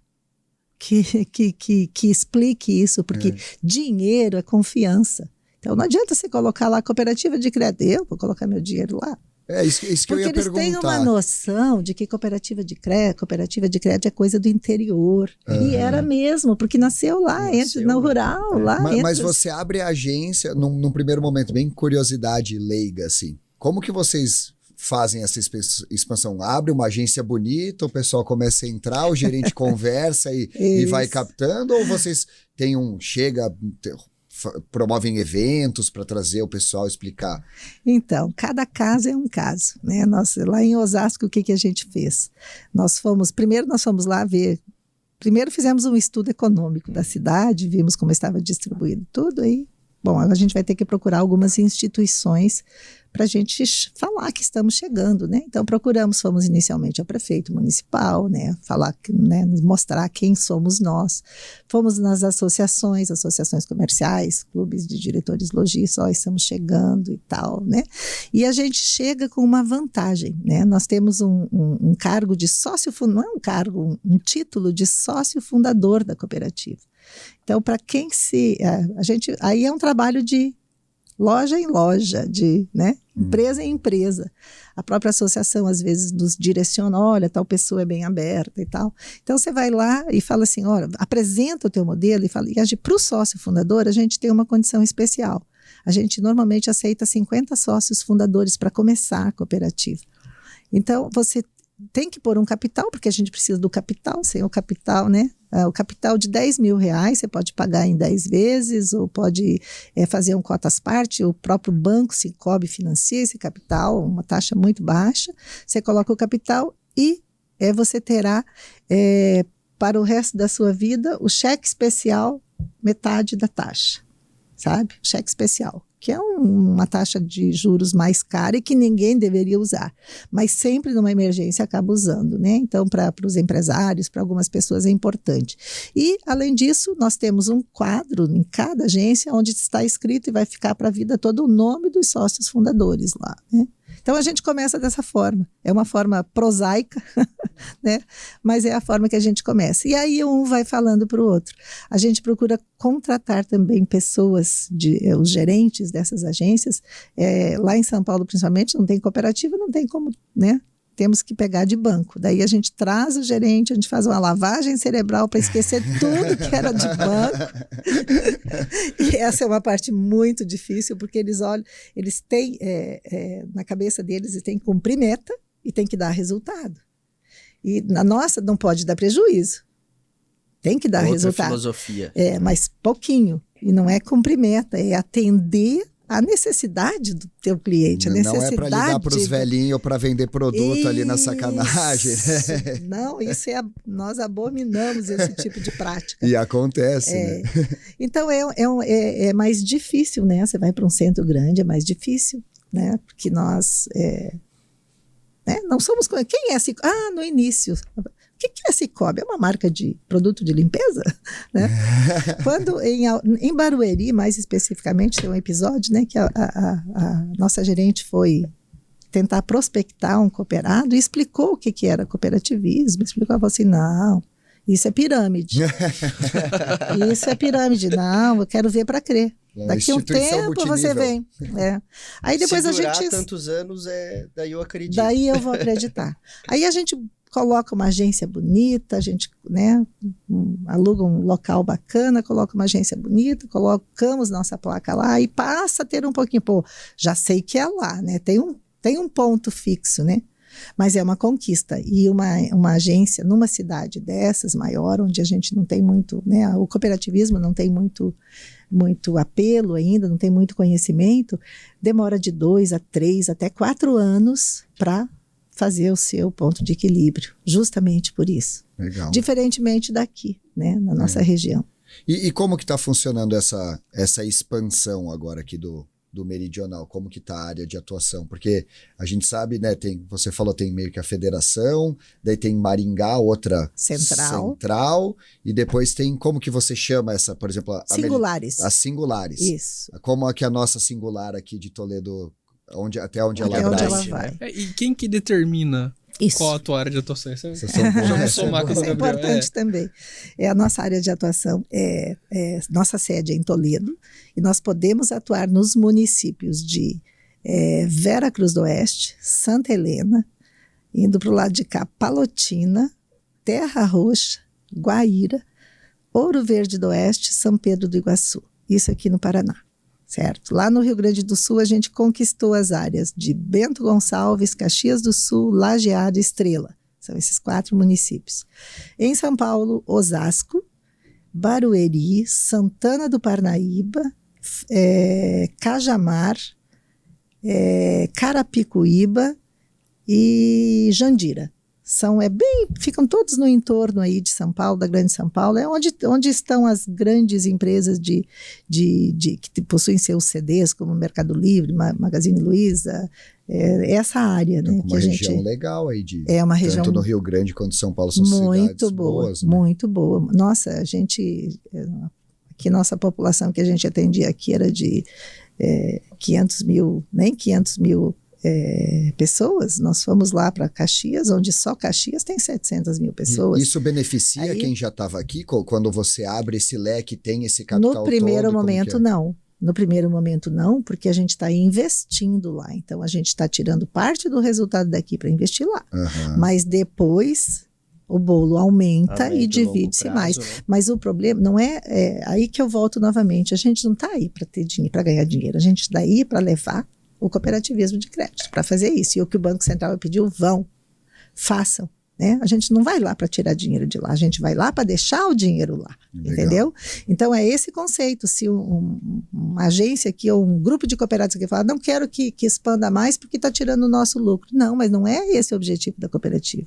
que explique isso, porque dinheiro é confiança. Então não adianta você colocar lá cooperativa de crédito, eu vou colocar meu dinheiro lá. É isso que eu ia perguntar. Porque eles têm uma noção de que cooperativa de crédito é coisa do interior. E era mesmo, porque nasceu lá, no rural. Lá mas você abre a agência, num primeiro momento, bem curiosidade leiga, assim. Como que vocês fazem essa expansão? Abre uma agência bonita, o pessoal começa a entrar, o gerente conversa e vai captando? Ou vocês têm promovem eventos para trazer o pessoal explicar? Então, cada caso é um caso, né? Lá em Osasco, o que a gente fez? Primeiro nós fomos lá ver, primeiro fizemos um estudo econômico da cidade, vimos como estava distribuído tudo aí. Bom, a gente vai ter que procurar algumas instituições para a gente falar que estamos chegando, né? Então fomos inicialmente ao prefeito municipal, né? Falar, né? Mostrar quem somos nós. Fomos nas associações comerciais, clubes de diretores lojistas, estamos chegando e tal, né? E a gente chega com uma vantagem, né? Nós temos um cargo de sócio, não é um cargo, um título de sócio fundador da cooperativa. Então, para quem aí é um trabalho de loja em loja, né? Empresa em empresa. A própria associação, às vezes, nos direciona, olha, tal pessoa é bem aberta e tal. Então, você vai lá e fala assim, olha, apresenta o teu modelo e fala, e para o sócio fundador, a gente tem uma condição especial. A gente normalmente aceita 50 sócios fundadores para começar a cooperativa. Então, você tem que pôr um capital, porque a gente precisa do capital, sem o capital, né? O capital de R$10.000, você pode pagar em 10 vezes, ou pode fazer um cotas parte, o próprio banco Sicoob financia esse capital, uma taxa muito baixa, você coloca o capital e você terá, para o resto da sua vida, o cheque especial, metade da taxa, sabe? Cheque especial, que é uma taxa de juros mais cara e que ninguém deveria usar, mas sempre numa emergência acaba usando, né? Então, para os empresários, para algumas pessoas é importante. E, além disso, nós temos um quadro em cada agência onde está escrito e vai ficar para a vida toda o nome dos sócios fundadores lá, né? Então, a gente começa dessa forma. É uma forma prosaica, né? Mas é a forma que a gente começa. E aí, um vai falando para o outro. A gente procura contratar também pessoas, os gerentes dessas agências. Lá em São Paulo, principalmente, não tem cooperativa, não tem como, né? Temos que pegar de banco. Daí a gente traz o gerente, a gente faz uma lavagem cerebral para esquecer tudo que era de banco. E essa é uma parte muito difícil, porque eles olham, eles têm, na cabeça deles, eles têm que cumprir meta e tem que dar resultado. E na nossa não pode dar prejuízo. Tem que dar resultado. Filosofia. Mas pouquinho. E não é cumprir meta, é atender a necessidade do teu cliente, a necessidade... Não é para ligar para os velhinhos ou para vender produto ali na sacanagem. Né? Não, nós abominamos esse tipo de prática. E acontece, né? Então, é mais difícil, né? Você vai para um centro grande, é mais difícil, né? Porque nós não somos... Quem é Sicoob? No início... O que é Sicoob? É uma marca de produto de limpeza? Né? Quando em Barueri, mais especificamente, tem um episódio, né, que a nossa gerente foi tentar prospectar um cooperado e explicou o que era cooperativismo. Falou assim, não, isso é pirâmide. Isso é pirâmide. Não, eu quero ver para crer. Daqui a um tempo você vem. Aí depois se durar a gente... tantos anos, daí eu acredito. Daí eu vou acreditar. Aí a gente coloca uma agência bonita, a gente, né, aluga um local bacana, coloca uma agência bonita, colocamos nossa placa lá e passa a ter um pouquinho, pô, já sei que é lá, né? Tem um ponto fixo, né? Mas é uma conquista. E uma agência numa cidade dessas, maior, onde a gente não tem muito, né? O cooperativismo não tem muito apelo ainda, não tem muito conhecimento, demora de 2 a 3 até 4 anos para fazer o seu ponto de equilíbrio, justamente por isso. Legal. Diferentemente daqui, né, na nossa região. E como que está funcionando essa expansão agora aqui do Meridional? Como que está a área de atuação? Porque a gente sabe, né, você falou, tem meio que a federação, daí tem Maringá, outra central, e depois tem, como que você chama essa, por exemplo... Singulares. As singulares. Isso. Como é que a nossa singular aqui de Toledo, até onde ela vai. E quem que determina isso. qual a tua área de atuação? Isso é importante também. A nossa área de atuação nossa sede é em Toledo, e nós podemos atuar nos municípios de Vera Cruz do Oeste, Santa Helena, indo para o lado de cá, Palotina, Terra Roxa, Guaíra, Ouro Verde do Oeste, São Pedro do Iguaçu. Isso aqui no Paraná. Certo? Lá no Rio Grande do Sul, a gente conquistou as áreas de Bento Gonçalves, Caxias do Sul, Lajeado e Estrela. São esses 4 municípios. Em São Paulo, Osasco, Barueri, Santana do Parnaíba, Cajamar, Carapicuíba e Jandira. Ficam todos no entorno aí de São Paulo, da Grande São Paulo, é onde estão as grandes empresas que possuem seus CDs, como Mercado Livre, Magazine Luiza, essa área, né? Uma região legal aí, uma região tanto no Rio Grande quanto São Paulo, são cidades boas, né? Muito boa. Nossa, aqui nossa população que a gente atendia aqui era de 500 mil pessoas. Nós fomos lá para Caxias, onde só Caxias tem 700 mil pessoas. Isso beneficia quem já estava aqui? Quando você abre esse leque, tem esse capital todo? No primeiro momento, não. No primeiro momento, não, porque a gente está investindo lá. Então, a gente está tirando parte do resultado daqui para investir lá. Uhum. Mas depois, o bolo aumenta e divide-se mais. Né? Mas o problema não é aí que eu volto novamente. A gente não está aí para ter dinheiro, para ganhar dinheiro. A gente está aí para levar o cooperativismo de crédito, para fazer isso. E o que o Banco Central pediu, façam. Né? A gente não vai lá para tirar dinheiro de lá, a gente vai lá para deixar o dinheiro lá. Legal. Entendeu? Então, é esse conceito. Se uma agência aqui ou um grupo de cooperados aqui fala, não quero que expanda mais porque está tirando o nosso lucro. Não, mas não é esse o objetivo da cooperativa.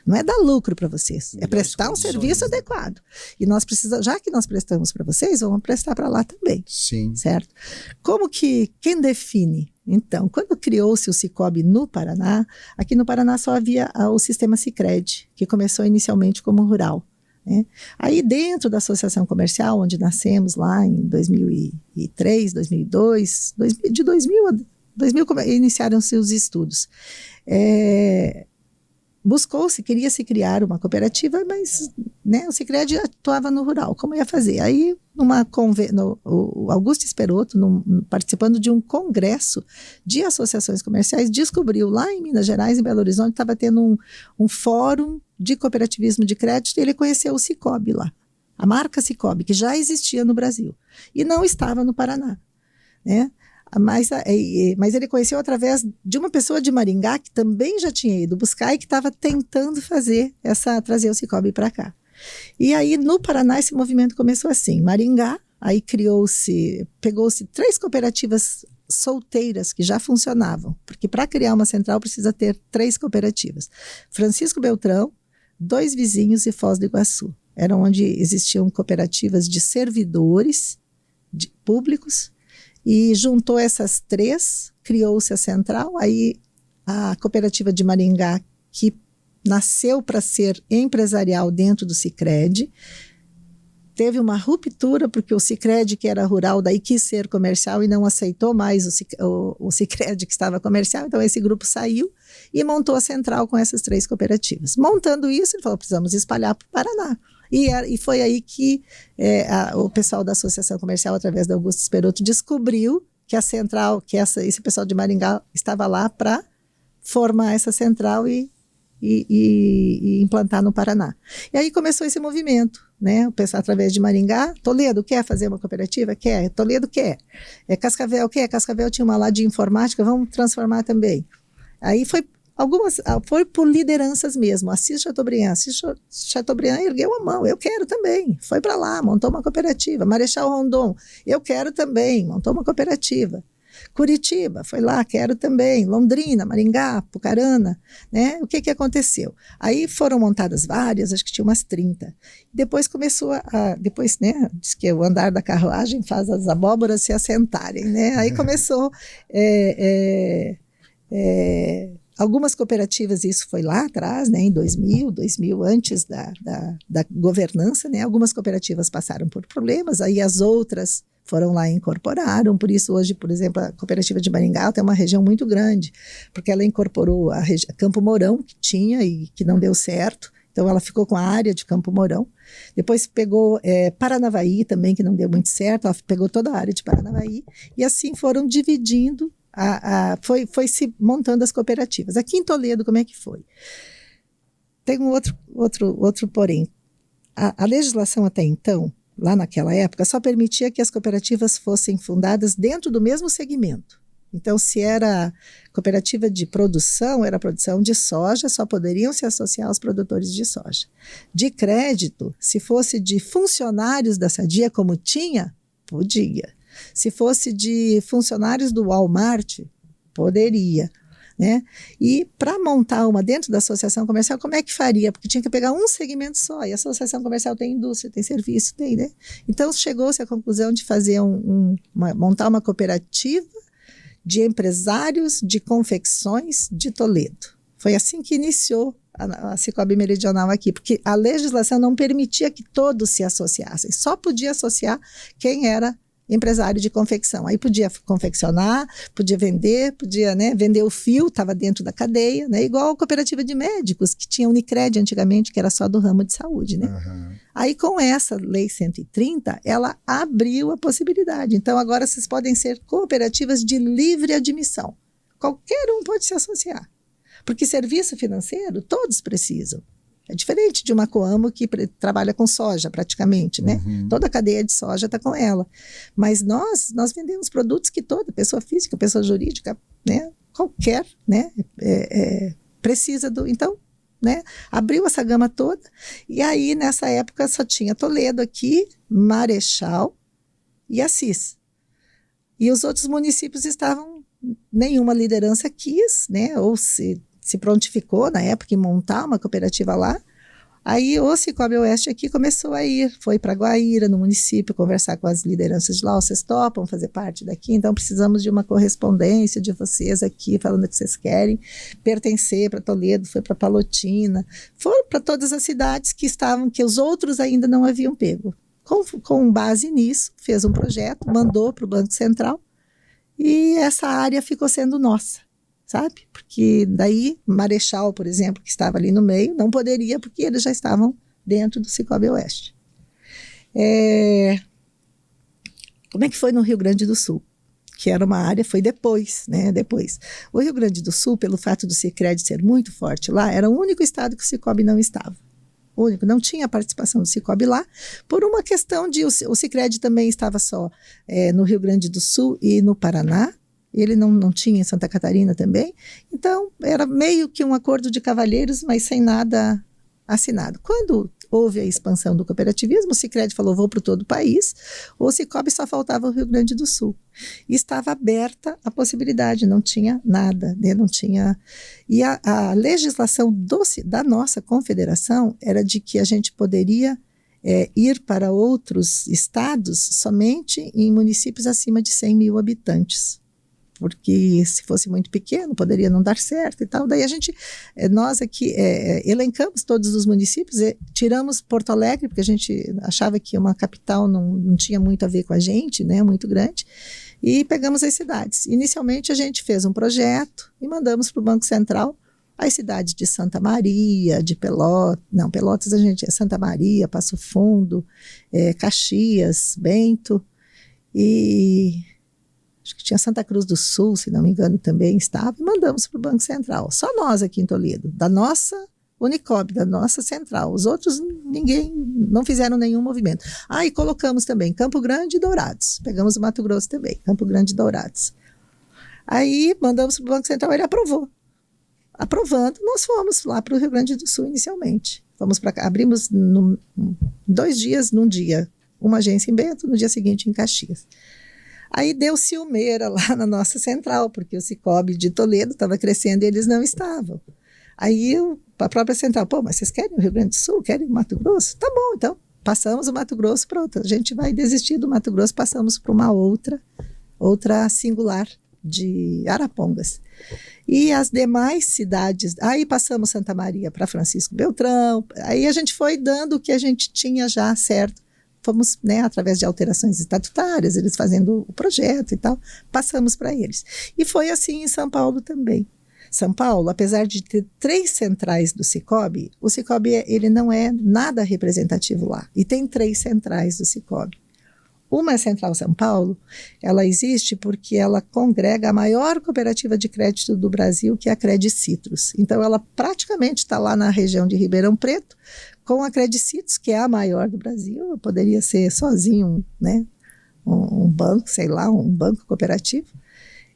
Não é dar lucro para vocês, é prestar um serviço adequado. E nós precisamos, já que nós prestamos para vocês, vamos prestar para lá também. Sim. Certo? Quem define? Então, quando criou-se o Sicoob no Paraná, aqui no Paraná só havia o sistema Sicredi, que começou inicialmente como rural. Né? Aí dentro da associação comercial, onde nascemos lá em 2003, 2002, de 2000 a 2000 iniciaram-se os estudos. Queria-se criar uma cooperativa, mas né, o Sicredi atuava no rural. Como ia fazer? Aí, o Augusto Esperotto, participando de um congresso de associações comerciais, descobriu lá em Minas Gerais, em Belo Horizonte, estava tendo um fórum de cooperativismo de crédito, e ele conheceu o Sicoob lá, a marca Sicoob, que já existia no Brasil, e não estava no Paraná, né? Mas ele conheceu através de uma pessoa de Maringá que também já tinha ido buscar e que estava tentando trazer o Sicoob para cá. E aí no Paraná esse movimento começou assim, Maringá, aí pegou-se 3 cooperativas solteiras que já funcionavam, porque para criar uma central precisa ter 3 cooperativas. Francisco Beltrão, 2 Vizinhos e Foz do Iguaçu. Eram onde existiam cooperativas de servidores públicos. E juntou essas 3, criou-se a central, aí a cooperativa de Maringá, que nasceu para ser empresarial dentro do Sicredi, teve uma ruptura, porque o Sicredi, que era rural, daí quis ser comercial e não aceitou mais o Sicredi, que estava comercial, então esse grupo saiu e montou a central com essas 3 cooperativas. Montando isso, ele falou, precisamos espalhar para o Paraná. E foi aí que o pessoal da Associação Comercial, através da Augusto Esperotto, descobriu que a central, esse pessoal de Maringá estava lá para formar essa central e e implantar no Paraná. E aí começou esse movimento, né? O pessoal através de Maringá, Toledo quer fazer uma cooperativa? Quer. Toledo quer. Cascavel quer. Cascavel tinha uma lá de informática, vamos transformar também. Aí foi por lideranças mesmo. Assis Chateaubriand ergueu a mão, eu quero também. Foi para lá, montou uma cooperativa. Marechal Rondon, eu quero também, montou uma cooperativa. Curitiba, foi lá, quero também. Londrina, Maringá, Pucarana, né? O que aconteceu? Aí foram montadas várias, acho que tinha umas 30. Depois começou depois, né, diz que o andar da carruagem faz as abóboras se assentarem, né? Aí começou algumas cooperativas, isso foi lá atrás, né, em 2000 antes da governança, né? Algumas cooperativas passaram por problemas, aí as outras foram lá e incorporaram. Por isso hoje, por exemplo, a cooperativa de Maringá tem uma região muito grande, porque ela incorporou a Campo Mourão, que tinha e que não deu certo, então ela ficou com a área de Campo Mourão. Depois pegou Paranavaí também, que não deu muito certo, ela pegou toda a área de Paranavaí, e assim foram dividindo, foi se montando as cooperativas. Aqui em Toledo, como é que foi? Tem um outro porém. A legislação até então, lá naquela época, só permitia que as cooperativas fossem fundadas dentro do mesmo segmento. Então, se era cooperativa de produção, era produção de soja, só poderiam se associar aos produtores de soja. De crédito, se fosse de funcionários da Sadia, como tinha, podia. Se fosse de funcionários do Walmart, poderia. Né? E para montar uma dentro da associação comercial, como é que faria? Porque tinha que pegar um segmento só, e a associação comercial tem indústria, tem serviço, tem, né? Então chegou-se à conclusão de fazer montar uma cooperativa de empresários de confecções de Toledo. Foi assim que iniciou a Cicobi Meridional aqui, porque a legislação não permitia que todos se associassem, só podia associar quem era empresário de confecção. Aí podia confeccionar, podia vender, podia, né, vender o fio, estava dentro da cadeia, né, igual a cooperativa de médicos, que tinha Unicred antigamente, que era só do ramo de saúde. Né? Uhum. Aí com essa lei 130, ela abriu a possibilidade. Então agora vocês podem ser cooperativas de livre admissão. Qualquer um pode se associar. Porque serviço financeiro, todos precisam. É diferente de uma Coamo que trabalha com soja, praticamente, né? Uhum. Toda a cadeia de soja está com ela. Mas nós vendemos produtos que toda pessoa física, pessoa jurídica, né? Qualquer, né? Precisa do... Então, né? Abriu essa gama toda. E aí, nessa época, só tinha Toledo aqui, Marechal e Assis. E os outros municípios estavam... Nenhuma liderança quis, né? Ou se prontificou na época em montar uma cooperativa lá. Aí o Cicobi Oeste aqui começou a ir, foi para Guaíra, no município, conversar com as lideranças de lá, vocês topam fazer parte daqui, então precisamos de uma correspondência de vocês aqui, falando que vocês querem pertencer para Toledo, foi para Palotina, foram para todas as cidades que os outros ainda não haviam pego. Com base nisso, fez um projeto, mandou para o Banco Central, e essa área ficou sendo nossa. Sabe? Porque daí Marechal, por exemplo, que estava ali no meio, não poderia porque eles já estavam dentro do Cicobi Oeste. Como é que foi no Rio Grande do Sul? Que era uma área, foi depois, né? Depois. O Rio Grande do Sul, pelo fato do Sicredi ser muito forte lá, era o único estado que o Cicobi não estava. O único, não tinha participação do Cicobi lá, por uma questão de... O Sicredi também estava só no Rio Grande do Sul e no Paraná, ele não tinha em Santa Catarina também, então era meio que um acordo de cavalheiros, mas sem nada assinado. Quando houve a expansão do cooperativismo, o Sicredi falou, vou para todo o país, o Cicobi só faltava o Rio Grande do Sul. E estava aberta a possibilidade, não tinha nada, né? Não tinha... E a legislação da nossa confederação era de que a gente poderia ir para outros estados somente em municípios acima de 100 mil habitantes. Porque se fosse muito pequeno, poderia não dar certo e tal. Daí nós aqui elencamos todos os municípios, tiramos Porto Alegre, porque a gente achava que uma capital não tinha muito a ver com a gente, né, muito grande, e pegamos as cidades. Inicialmente a gente fez um projeto e mandamos para o Banco Central as cidades de Santa Maria, de Pelotas Santa Maria, Passo Fundo, Caxias, Bento e... Acho que tinha Santa Cruz do Sul, se não me engano, também estava, e mandamos para o Banco Central. Só nós aqui em Toledo, da nossa Unicob, da nossa central. Os outros, ninguém, não fizeram nenhum movimento. E colocamos também Campo Grande e Dourados. Pegamos o Mato Grosso também, Campo Grande e Dourados. Aí mandamos para o Banco Central, ele aprovou. Aprovando, nós fomos lá para o Rio Grande do Sul inicialmente. Abrimos 2 dias, num dia, uma agência em Bento, no dia seguinte em Caxias. Aí deu ciumeira lá na nossa central, porque o Cicobi de Toledo estava crescendo e eles não estavam. Aí a própria central, mas vocês querem o Rio Grande do Sul? Querem o Mato Grosso? Tá bom, então passamos o Mato Grosso para outra. A gente vai desistir do Mato Grosso, passamos para uma outra singular de Arapongas. E as demais cidades, aí passamos Santa Maria para Francisco Beltrão, aí a gente foi dando o que a gente tinha já certo. Fomos, através de alterações estatutárias, eles fazendo o projeto e tal, passamos para eles. E foi assim em São Paulo também. São Paulo, apesar de ter 3 centrais do Cicobi, o Cicobi ele não é nada representativo lá. E tem 3 centrais do Cicobi. Uma Central São Paulo, ela existe porque ela congrega a maior cooperativa de crédito do Brasil, que é a Credicitrus. Então, ela praticamente está lá na região de Ribeirão Preto, com a Credicitrus, que é a maior do Brasil. Poderia ser sozinho, um banco, sei lá, um banco cooperativo.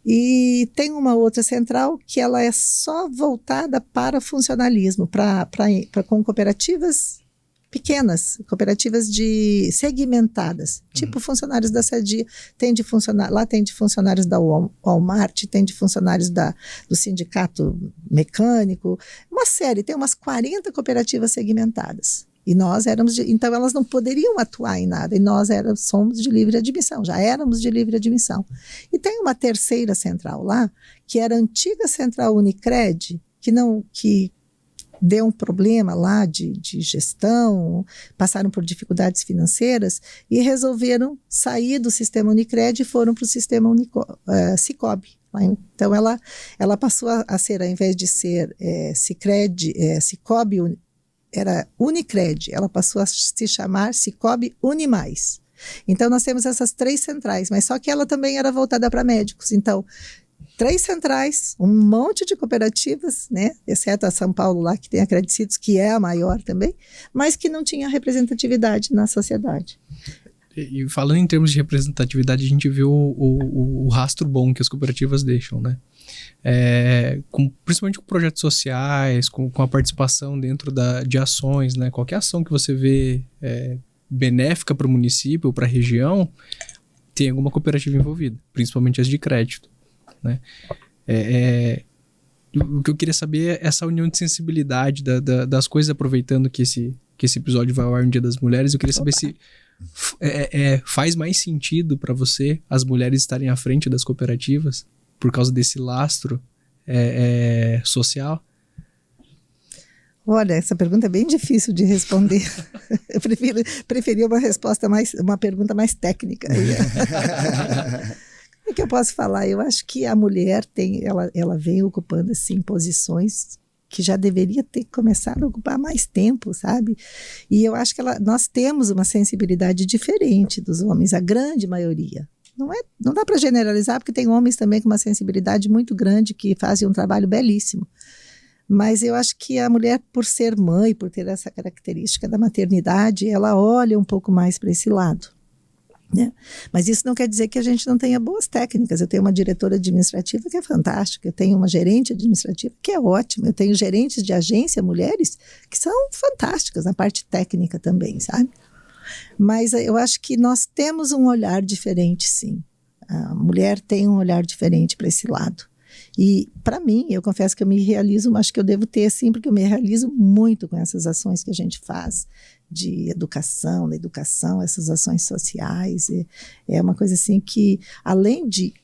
E tem uma outra central que ela é só voltada para funcionalismo, com cooperativas pequenas, cooperativas segmentadas, tipo funcionários da Sadia, lá tem de funcionários da Walmart, tem de funcionários do sindicato mecânico, uma série, tem umas 40 cooperativas segmentadas. E nós então elas não poderiam atuar em nada, e nós somos de livre admissão, já éramos de livre admissão. E tem uma terceira central lá, que era a antiga central Unicred, que deu um problema lá de gestão, passaram por dificuldades financeiras e resolveram sair do sistema Unicred e foram para o sistema Cicobi. Então, ela passou a ser, ao invés de ser Cicobi, era Unicred, ela passou a se chamar Cicobi Unimais. Então, nós temos essas 3 centrais, mas só que ela também era voltada para médicos. Então, 3 centrais, um monte de cooperativas, exceto a São Paulo lá, que tem a Credicitrus, que é a maior também, mas que não tinha representatividade na sociedade. E falando em termos de representatividade, a gente vê o rastro bom que as cooperativas deixam, principalmente com projetos sociais, com a participação dentro de ações, qualquer ação que você vê benéfica para o município ou para a região, tem alguma cooperativa envolvida, principalmente as de crédito. O que eu queria saber é essa união de sensibilidade das coisas, aproveitando que esse episódio vai ao ar no Dia das Mulheres. Eu queria saber se faz mais sentido para você as mulheres estarem à frente das cooperativas por causa desse lastro social. Olha, essa pergunta é bem difícil de responder. Eu preferia uma pergunta mais técnica. O que eu posso falar? Eu acho que a mulher ela vem ocupando assim, posições que já deveria ter começado a ocupar mais tempo, sabe? E eu acho que nós temos uma sensibilidade diferente dos homens, a grande maioria. Não dá para generalizar, porque tem homens também com uma sensibilidade muito grande que fazem um trabalho belíssimo. Mas eu acho que a mulher, por ser mãe, por ter essa característica da maternidade, ela olha um pouco mais para esse lado. Mas isso não quer dizer que a gente não tenha boas técnicas. Eu tenho uma diretora administrativa que é fantástica, eu tenho uma gerente administrativa que é ótima, eu tenho gerentes de agência, mulheres, que são fantásticas na parte técnica também, sabe? Mas eu acho que nós temos um olhar diferente, sim. A mulher tem um olhar diferente para esse lado. E, para mim, eu confesso que eu me realizo, acho que eu devo ter, sim, porque eu me realizo muito com essas ações que a gente faz de educação, essas ações sociais. É uma coisa assim que, além de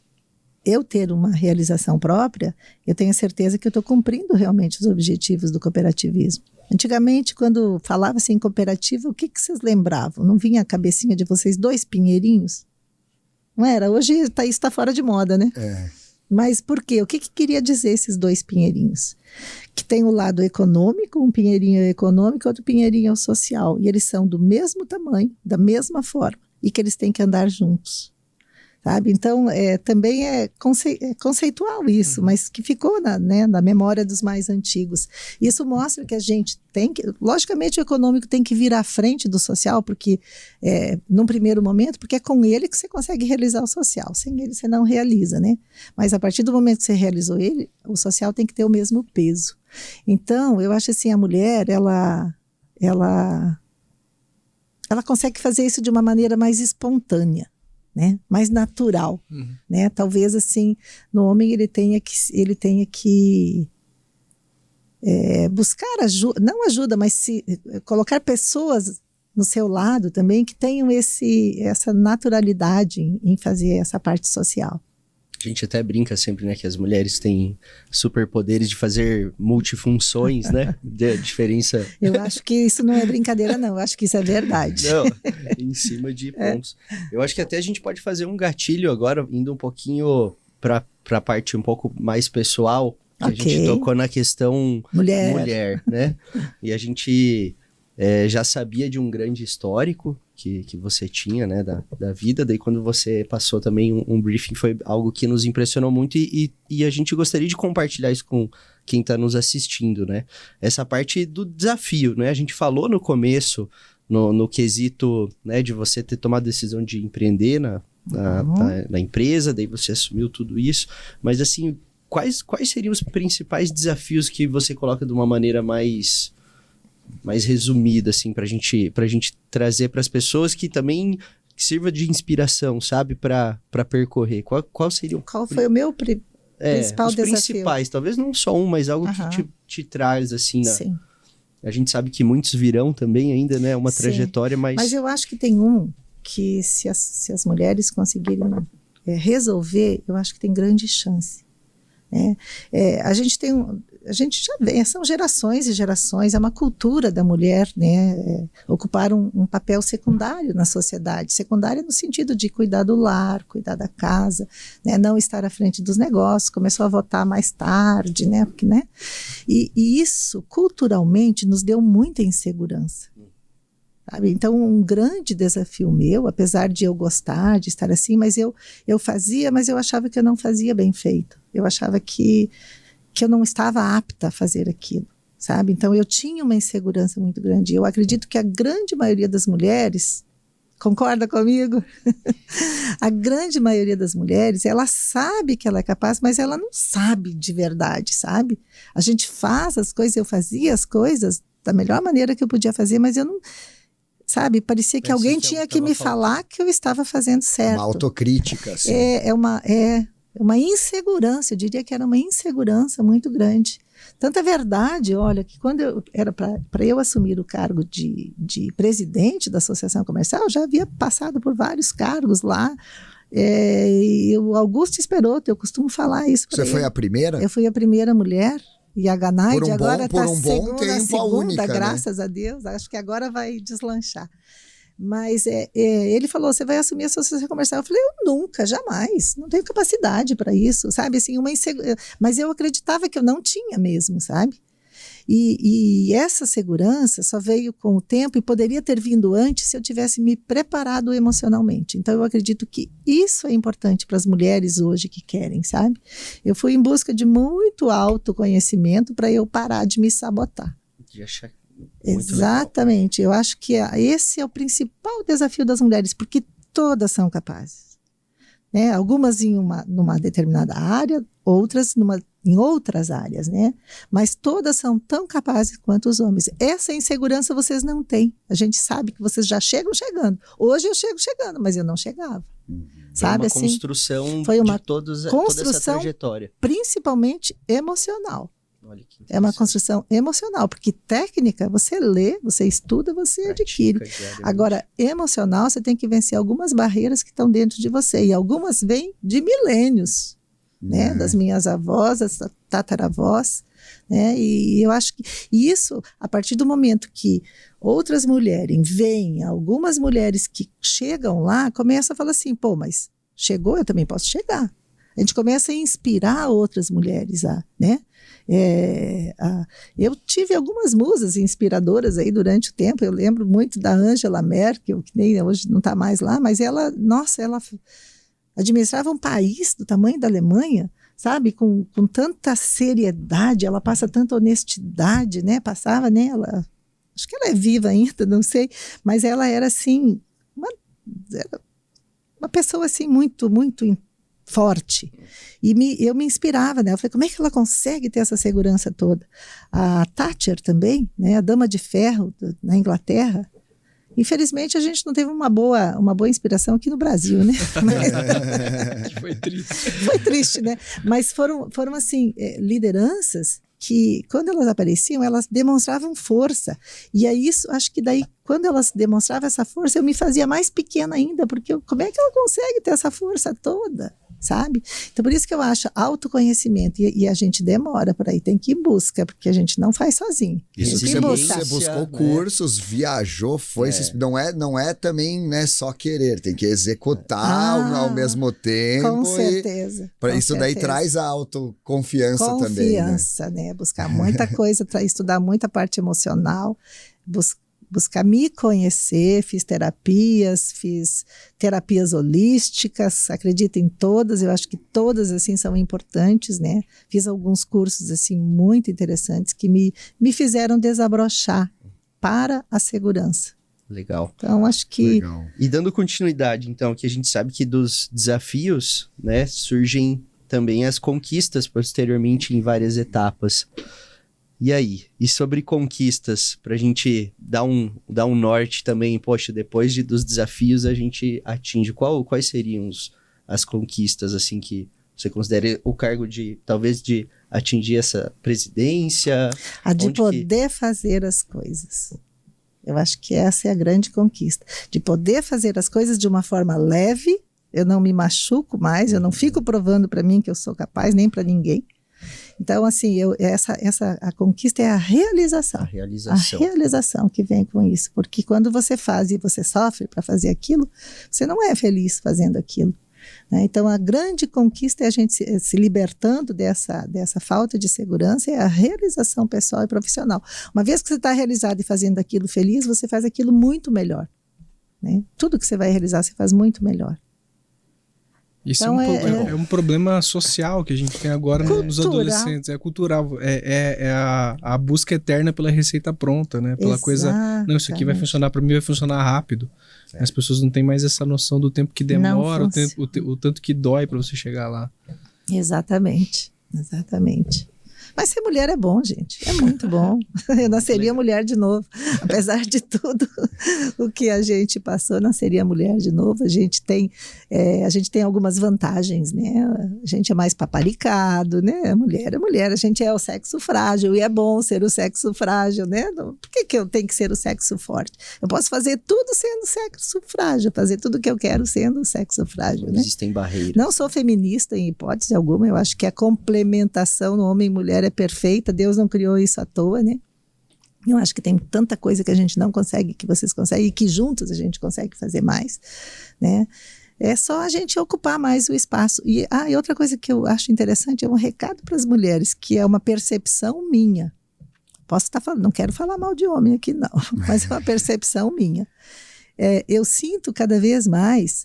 eu ter uma realização própria, eu tenho certeza que eu estou cumprindo realmente os objetivos do cooperativismo. Antigamente, quando falava-se em cooperativa, o que vocês lembravam? Não vinha a cabecinha de vocês 2 pinheirinhos? Não era? Hoje isso está fora de moda, né? Mas por quê? O que queria dizer esses 2 pinheirinhos? Que tem o lado econômico, um pinheirinho é econômico, outro pinheirinho é o social. E eles são do mesmo tamanho, da mesma forma, e que eles têm que andar juntos. sabe? Então, também é conceitual isso, mas que ficou na memória dos mais antigos. Isso mostra que a gente tem que, logicamente o econômico tem que vir à frente do social, porque num primeiro momento, porque é com ele que você consegue realizar o social, sem ele você não realiza, né? Mas a partir do momento que você realizou ele, o social tem que ter o mesmo peso. Então, eu acho assim, a mulher, ela consegue fazer isso de uma maneira mais espontânea, né? Mais natural, né? Talvez assim, no homem ele tenha que buscar ajuda, não ajuda, mas colocar pessoas no seu lado também que tenham essa naturalidade em fazer essa parte social. A gente até brinca sempre, né, que as mulheres têm superpoderes de fazer multifunções, né? De diferença. Eu acho que isso não é brincadeira, não. Eu acho que isso é verdade. Não, em cima de pontos. Eu acho que até a gente pode fazer um gatilho agora, indo um pouquinho para a parte um pouco mais pessoal, que a gente tocou na questão mulher, né? E a gente já sabia de um grande histórico que você tinha, né, da vida, daí quando você passou também um briefing foi algo que nos impressionou muito e a gente gostaria de compartilhar isso com quem está nos assistindo, né, essa parte do desafio, né, a gente falou no começo, no quesito, né, de você ter tomado a decisão de empreender na empresa, daí você assumiu tudo isso, mas assim, quais seriam os principais desafios que você coloca de uma maneira mais resumida, assim, pra gente trazer para as pessoas que também sirva de inspiração, sabe, para percorrer. Qual seria Qual foi o meu principal os desafio? Principais, talvez não só um, mas algo que te traz, assim, Sim. A gente sabe que muitos virão também ainda, né, uma trajetória, mas eu acho que tem um que se as mulheres conseguirem resolver, eu acho que tem grande chance. A gente já vê, são gerações e gerações, é uma cultura da mulher, né, ocupar um papel secundário na sociedade, secundário no sentido de cuidar do lar, cuidar da casa, né, não estar à frente dos negócios, começou a votar mais tarde, né, porque, né, e isso culturalmente nos deu muita insegurança. Sabe? Então, um grande desafio meu, apesar de eu gostar de estar assim, mas eu fazia, mas eu achava que eu não fazia bem feito. Eu achava que eu não estava apta a fazer aquilo, sabe? Então, eu tinha uma insegurança muito grande. Eu acredito que a grande maioria das mulheres, concorda comigo? A grande maioria das mulheres, ela sabe que ela é capaz, mas ela não sabe de verdade, sabe? A gente faz as coisas, eu fazia as coisas da melhor maneira que eu podia fazer, mas eu não... Sabe, parecia que alguém tinha que me falar que eu estava fazendo certo. Uma autocrítica, assim. É uma insegurança, eu diria que era uma insegurança muito grande. Tanto é verdade, olha, que quando era para eu assumir o cargo de presidente da Associação Comercial, eu já havia passado por vários cargos lá. E o Augusto Esperoto, eu costumo falar isso para ele. Você foi a primeira? Eu fui a primeira mulher. E a Ganaide agora está segunda, única, graças a Deus. Acho que agora vai deslanchar. Mas ele falou, você vai assumir a associação comercial? Eu falei, eu nunca, jamais. Não tenho capacidade para isso, sabe? Assim, mas eu acreditava que eu não tinha mesmo, sabe? E essa segurança só veio com o tempo e poderia ter vindo antes se eu tivesse me preparado emocionalmente. Então, eu acredito que isso é importante para as mulheres hoje que querem, sabe? Eu fui em busca de muito autoconhecimento para eu parar de me sabotar. Exatamente. Eu acho que esse é o principal desafio das mulheres, porque todas são capazes. Né? Algumas numa determinada área, outras em outras áreas, né? Mas todas são tão capazes quanto os homens. Essa insegurança vocês não têm. A gente sabe que vocês já chegam chegando. Hoje eu chego chegando, mas eu não chegava. Sabe, foi uma construção foi uma de toda essa trajetória. Principalmente emocional. Olha que é uma construção emocional, porque técnica você lê, você estuda, você adquire. Agora, emocional, você tem que vencer algumas barreiras que estão dentro de você. E algumas vêm de milênios. Né, das minhas avós, das tataravós, né, e eu acho que isso, a partir do momento que outras mulheres veem, algumas mulheres que chegam lá, começam a falar assim, pô, mas chegou, eu também posso chegar. A gente começa a inspirar outras mulheres, né? Eu tive algumas musas inspiradoras aí durante o tempo, eu lembro muito da Angela Merkel, que nem hoje não está mais lá, mas ela, nossa, ela administrava um país do tamanho da Alemanha, sabe, com tanta seriedade, ela passa tanta honestidade, né, passava nela, acho que ela é viva ainda, não sei, mas ela era assim, uma pessoa assim muito, muito forte, e eu me inspirava nela, eu falei, como é que ela consegue ter essa segurança toda? A Thatcher também, né, a Dama de Ferro na Inglaterra. Infelizmente, a gente não teve uma boa inspiração aqui no Brasil, né? Foi triste. Foi triste, né? Mas foram assim, lideranças que, quando elas apareciam, elas demonstravam força. E é isso, acho que daí, quando elas demonstravam essa força, eu me fazia mais pequena ainda, porque como é que ela consegue ter essa força toda? Sabe? Então, por isso que eu acho autoconhecimento, e a gente demora por aí, tem que ir em busca, porque a gente não faz sozinho. Isso que você buscou né? cursos, viajou, foi, não é também, né, só querer, tem que executar ao mesmo tempo. Com certeza. Isso daí traz a autoconfiança também. Confiança, né? Buscar muita coisa, estudar muita parte emocional, buscar me conhecer, fiz terapias holísticas, acredito em todas, eu acho que todas, assim, são importantes, né? Fiz alguns cursos, assim, muito interessantes que me fizeram desabrochar para a segurança. Legal. Então, acho que... Legal. E dando continuidade, então, que a gente sabe que dos desafios, né, surgem também as conquistas posteriormente em várias etapas. E aí? E sobre conquistas, pra gente dar um norte também, poxa, depois dos desafios a gente atinge, quais seriam as conquistas, assim, que você considera o cargo talvez de atingir essa presidência? A de poder fazer as coisas. Eu acho que essa é a grande conquista. De poder fazer as coisas de uma forma leve, eu não me machuco mais, eu não fico provando para mim que eu sou capaz, nem para ninguém. Então, assim, a conquista é a realização. A realização. A realização que vem com isso. Porque quando você faz e você sofre para fazer aquilo, você não é feliz fazendo aquilo. Né? Então, a grande conquista é a gente se libertando dessa falta de segurança, é a realização pessoal e profissional. Uma vez que você está realizado e fazendo aquilo feliz, você faz aquilo muito melhor. Né? Tudo que você vai realizar, você faz muito melhor. Isso então, é um problema social que a gente tem agora nos adolescentes, é cultural, é a busca eterna pela receita pronta, né? Pela coisa, não, isso aqui vai funcionar para mim, vai funcionar rápido. As pessoas não têm mais essa noção do tempo que demora, o tanto que dói para você chegar lá. Exatamente. Mas ser mulher é bom, gente. É muito bom. Eu nasceria mulher de novo. Apesar de tudo o que a gente passou, nasceria mulher de novo. A gente tem algumas vantagens, né? A gente é mais paparicado, né? A mulher é mulher. A gente é o sexo frágil e é bom ser o sexo frágil, né? Por que eu tenho que ser o sexo forte? Eu posso fazer tudo sendo sexo frágil, fazer tudo o que eu quero sendo o sexo frágil, né? Existem barreiras. Não sou feminista em hipótese alguma. Eu acho que a complementação no homem e mulher é perfeita, Deus não criou isso à toa, né? Eu acho que tem tanta coisa que a gente não consegue, que vocês conseguem, e que juntos a gente consegue fazer mais, né? É só a gente ocupar mais o espaço. E outra coisa que eu acho interessante é um recado para as mulheres, que é uma percepção minha. Posso estar falando, não quero falar mal de homem aqui não, mas é uma percepção minha. Eu sinto cada vez mais,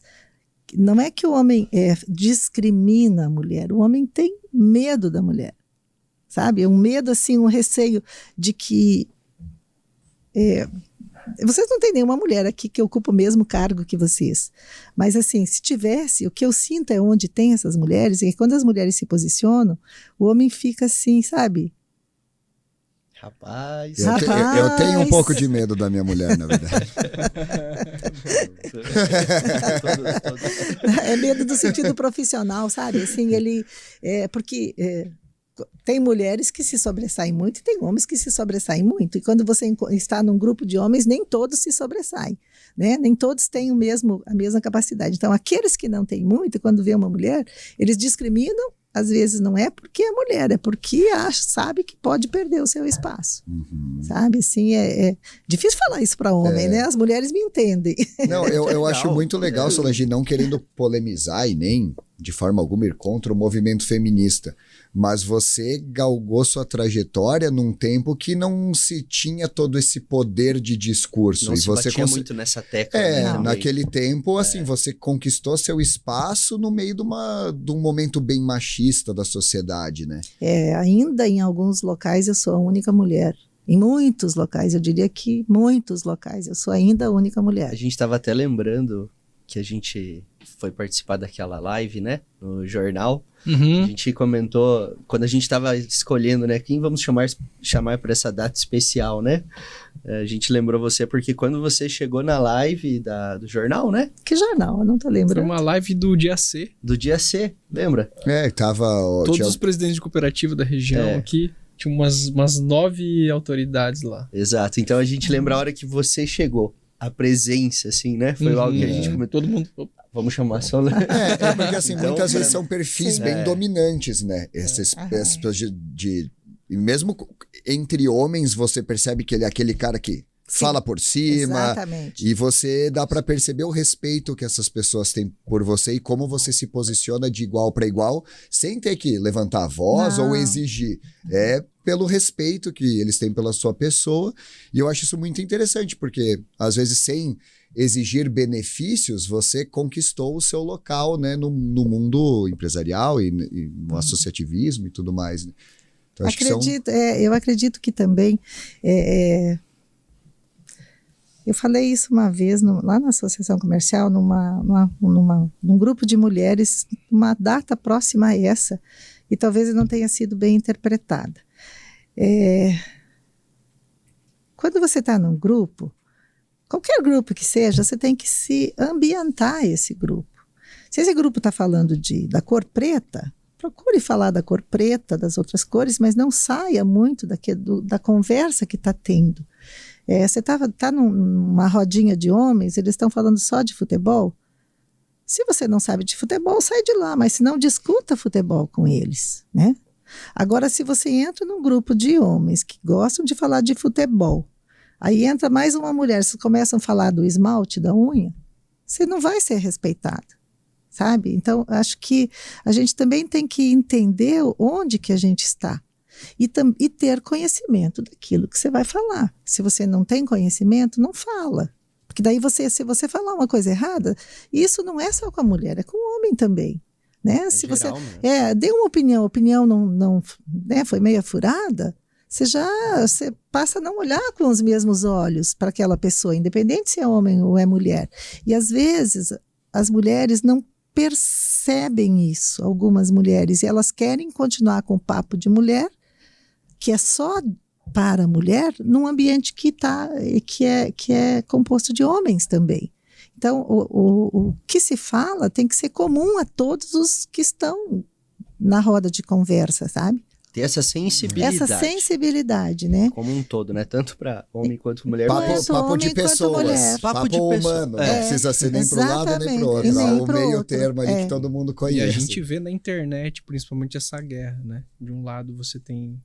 não é que o homem discrimina a mulher, o homem tem medo da mulher. Sabe? Um medo, assim, um receio de que... vocês não têm nenhuma mulher aqui que ocupa o mesmo cargo que vocês. Mas, assim, se tivesse, o que eu sinto é onde tem essas mulheres, é que quando as mulheres se posicionam, o homem fica assim, sabe? Rapaz. Eu tenho um pouco de medo da minha mulher, na verdade. É medo do sentido profissional, sabe? Assim, porque... tem mulheres que se sobressaem muito e tem homens que se sobressaem muito. E quando você está num grupo de homens, nem todos se sobressaem, né? Nem todos têm a mesma capacidade. Então, aqueles que não têm muito, quando vê uma mulher, eles discriminam. Às vezes não é porque é mulher, é porque sabe que pode perder o seu espaço. Sabe? Assim, é difícil falar isso para homem, né? As mulheres me entendem. Não, eu acho muito legal, Solange, não querendo polemizar e nem de forma alguma ir contra o movimento feminista, mas você galgou sua trajetória num tempo que não se tinha todo esse poder de discurso. Não e se você batia muito nessa tecla. Não. naquele tempo, assim, você conquistou seu espaço no meio de um momento bem machista da sociedade, né? Ainda em alguns locais eu sou a única mulher. Em muitos locais, eu diria que muitos locais, eu sou ainda a única mulher. A gente estava até lembrando que a gente foi participar daquela live, né, no jornal. A gente comentou, quando a gente estava escolhendo, né, quem vamos chamar para essa data especial, né? A gente lembrou você porque quando você chegou na live do jornal, né? Que jornal? Eu não tô Foi lembrando. uma live do dia C. Do dia C, lembra? Tava... Todos os presidentes de cooperativa da região aqui. Tinha umas 9 autoridades lá. Exato. Então a gente lembra a hora que você chegou. A presença, assim, né? Foi algo que a gente comentou. Todo mundo... Vamos chamar só... porque assim, Então, muitas vezes são perfis bem dominantes, né? Essas pessoas e mesmo entre homens, você percebe que ele é aquele cara que fala por cima. Exatamente. E você dá pra perceber o respeito que essas pessoas têm por você e como você se posiciona de igual para igual, sem ter que levantar a voz ou exigir. É pelo respeito que eles têm pela sua pessoa. E eu acho isso muito interessante, porque às vezes sem exigir benefícios, você conquistou o seu local, né, no mundo empresarial e no associativismo e tudo mais. Né? Então, acho eu acredito que também... Eu falei isso uma vez lá na Associação Comercial, num grupo de mulheres, uma data próxima a essa, e talvez não tenha sido bem interpretada. Quando você está num grupo, qualquer grupo que seja, você tem que se ambientar a esse grupo. Se esse grupo está falando da cor preta, procure falar da cor preta, das outras cores, mas não saia muito da conversa que está tendo. Você tá numa rodinha de homens, eles estão falando só de futebol. Se você não sabe de futebol, sai de lá, mas se não, discuta futebol com eles, né? Agora, se você entra num grupo de homens que gostam de falar de futebol, aí entra mais uma mulher, vocês começam a falar do esmalte da unha, você não vai ser respeitado, sabe? Então, acho que a gente também tem que entender onde que a gente está. E ter conhecimento daquilo que você vai falar. Se você não tem conhecimento, não fala. Porque daí se você falar uma coisa errada, isso não é só com a mulher, é com o homem também. Né? Se geral, você deu uma opinião, a opinião não né, foi meio furada, você passa a não olhar com os mesmos olhos para aquela pessoa, independente se é homem ou é mulher. E às vezes as mulheres não percebem isso, algumas mulheres, e elas querem continuar com o papo de mulher, que é só para a mulher, num ambiente que é composto de homens também. Então, o que se fala tem que ser comum a todos os que estão na roda de conversa, sabe? Ter essa sensibilidade. Essa sensibilidade, né? Como um todo, né? Tanto para homem quanto mulher. Papo de pessoas. Papo de humano. Não precisa ser nem para um lado nem para o outro. O meio termo ali que todo mundo conhece. E a gente vê na internet, principalmente, essa guerra, né? De um lado você tem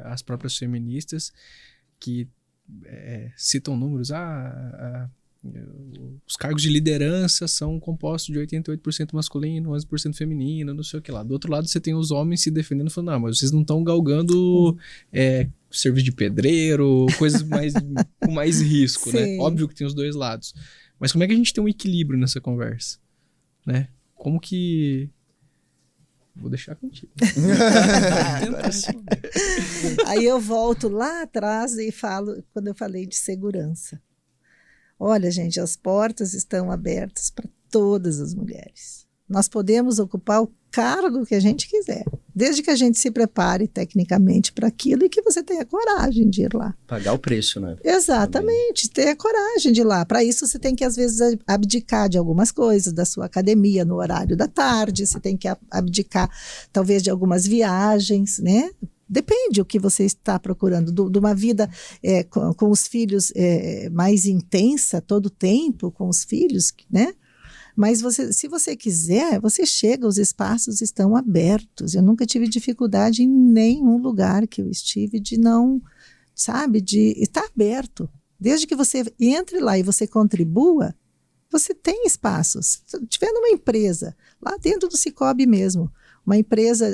as próprias feministas que citam números. Os cargos de liderança são compostos de 88% masculino, 11% feminino, não sei o que lá. Do outro lado, você tem os homens se defendendo, falando, não, mas vocês não estão galgando serviço de pedreiro, coisas com mais risco, Sim. né? Óbvio que tem os dois lados. Mas como é que a gente tem um equilíbrio nessa conversa? Né? Como que... Vou deixar contigo. Aí eu volto lá atrás e falo, quando eu falei de segurança. Olha, gente, as portas estão abertas para todas as mulheres. Nós podemos ocupar o cargo que a gente quiser, desde que a gente se prepare tecnicamente para aquilo e que você tenha coragem de ir lá. Pagar o preço, né? Exatamente, ter a coragem de ir lá. Para isso, você tem que, às vezes, abdicar de algumas coisas, da sua academia no horário da tarde, você tem que abdicar, talvez, de algumas viagens, né? Depende o que você está procurando, de uma vida com os filhos mais intensa, todo o tempo com os filhos, né? Mas se você quiser, você chega, os espaços estão abertos. Eu nunca tive dificuldade em nenhum lugar que eu estive de não, sabe, de estar aberto. Desde que você entre lá e você contribua, você tem espaços. Se tiver numa empresa, lá dentro do Sicoob mesmo, uma empresa,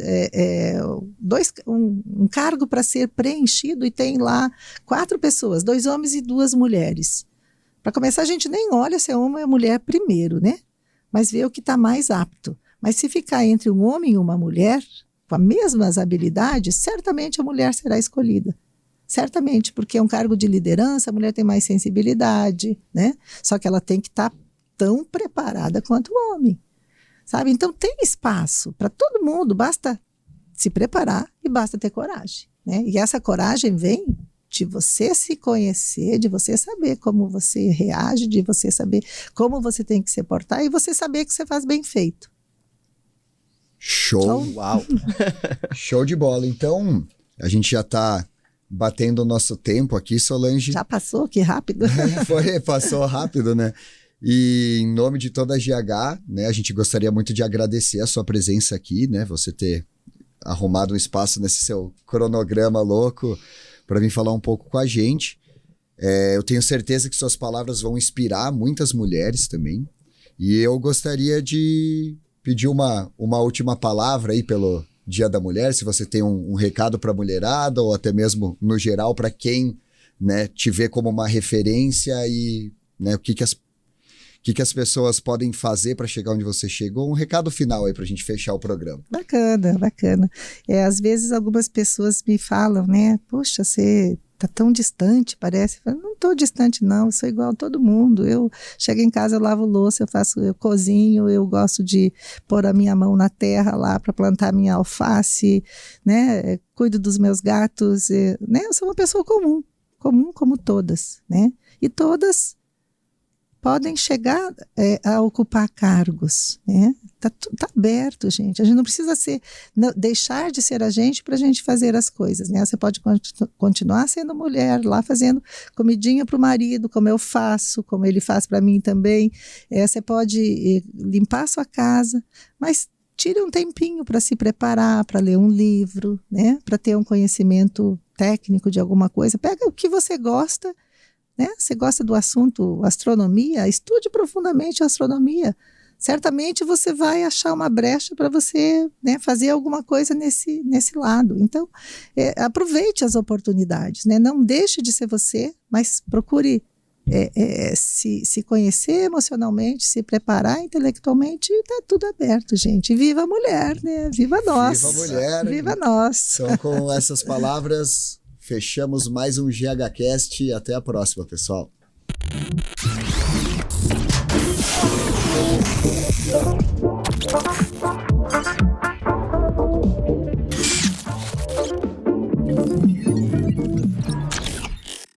um cargo para ser preenchido e tem lá 4 pessoas, 2 homens e 2 mulheres. Para começar, a gente nem olha se é homem ou mulher primeiro, né? Mas vê o que está mais apto. Mas se ficar entre um homem e uma mulher, com as mesmas habilidades, certamente a mulher será escolhida. Certamente, porque é um cargo de liderança, a mulher tem mais sensibilidade, né? Só que ela tem que estar tão preparada quanto o homem. Sabe? Então tem espaço para todo mundo, basta se preparar e basta ter coragem, né? E essa coragem vem de você se conhecer, de você saber como você reage, de você saber como você tem que se portar e você saber que você faz bem feito. Show! Uau! Show de bola. Então, a gente já está batendo o nosso tempo aqui, Solange. Já passou? Que rápido! Passou rápido, né? E em nome de toda a GH, né, a gente gostaria muito de agradecer a sua presença aqui, né, você ter arrumado um espaço nesse seu cronograma louco para vir falar um pouco com a gente. Eu tenho certeza que suas palavras vão inspirar muitas mulheres também. E eu gostaria de pedir uma última palavra aí pelo Dia da Mulher, se você tem um recado para a mulherada ou até mesmo no geral para quem, né, te vê como uma referência e, né, o que as pessoas podem fazer para chegar onde você chegou. Um recado final aí para a gente fechar o programa. Bacana, bacana. Às vezes algumas pessoas me falam, né? Poxa, você tá tão distante, parece. Eu não tô distante, não. Eu sou igual a todo mundo. Eu chego em casa, eu lavo louça, eu cozinho, eu gosto de pôr a minha mão na terra lá para plantar minha alface, né? Cuido dos meus gatos, né? Eu sou uma pessoa comum como todas, né? E todas podem chegar a ocupar cargos, né? Tá aberto, gente. A gente não precisa deixar de ser a gente para a gente fazer as coisas, né? Você pode continuar sendo mulher, lá fazendo comidinha para o marido, como eu faço, como ele faz para mim também. Você pode limpar a sua casa, mas tire um tempinho para se preparar, para ler um livro, né? Para ter um conhecimento técnico de alguma coisa. Pega o que você gosta, né? Você gosta do assunto astronomia? Estude profundamente a astronomia. Certamente você vai achar uma brecha para você, né, fazer alguma coisa nesse lado. Então, aproveite as oportunidades, né? Não deixe de ser você, mas procure se conhecer emocionalmente, se preparar intelectualmente, e está tudo aberto, gente. Viva a mulher, né? Viva nós! Viva a mulher! Viva nós! Então, com essas palavras, fechamos mais um GHCast. Até a próxima, pessoal.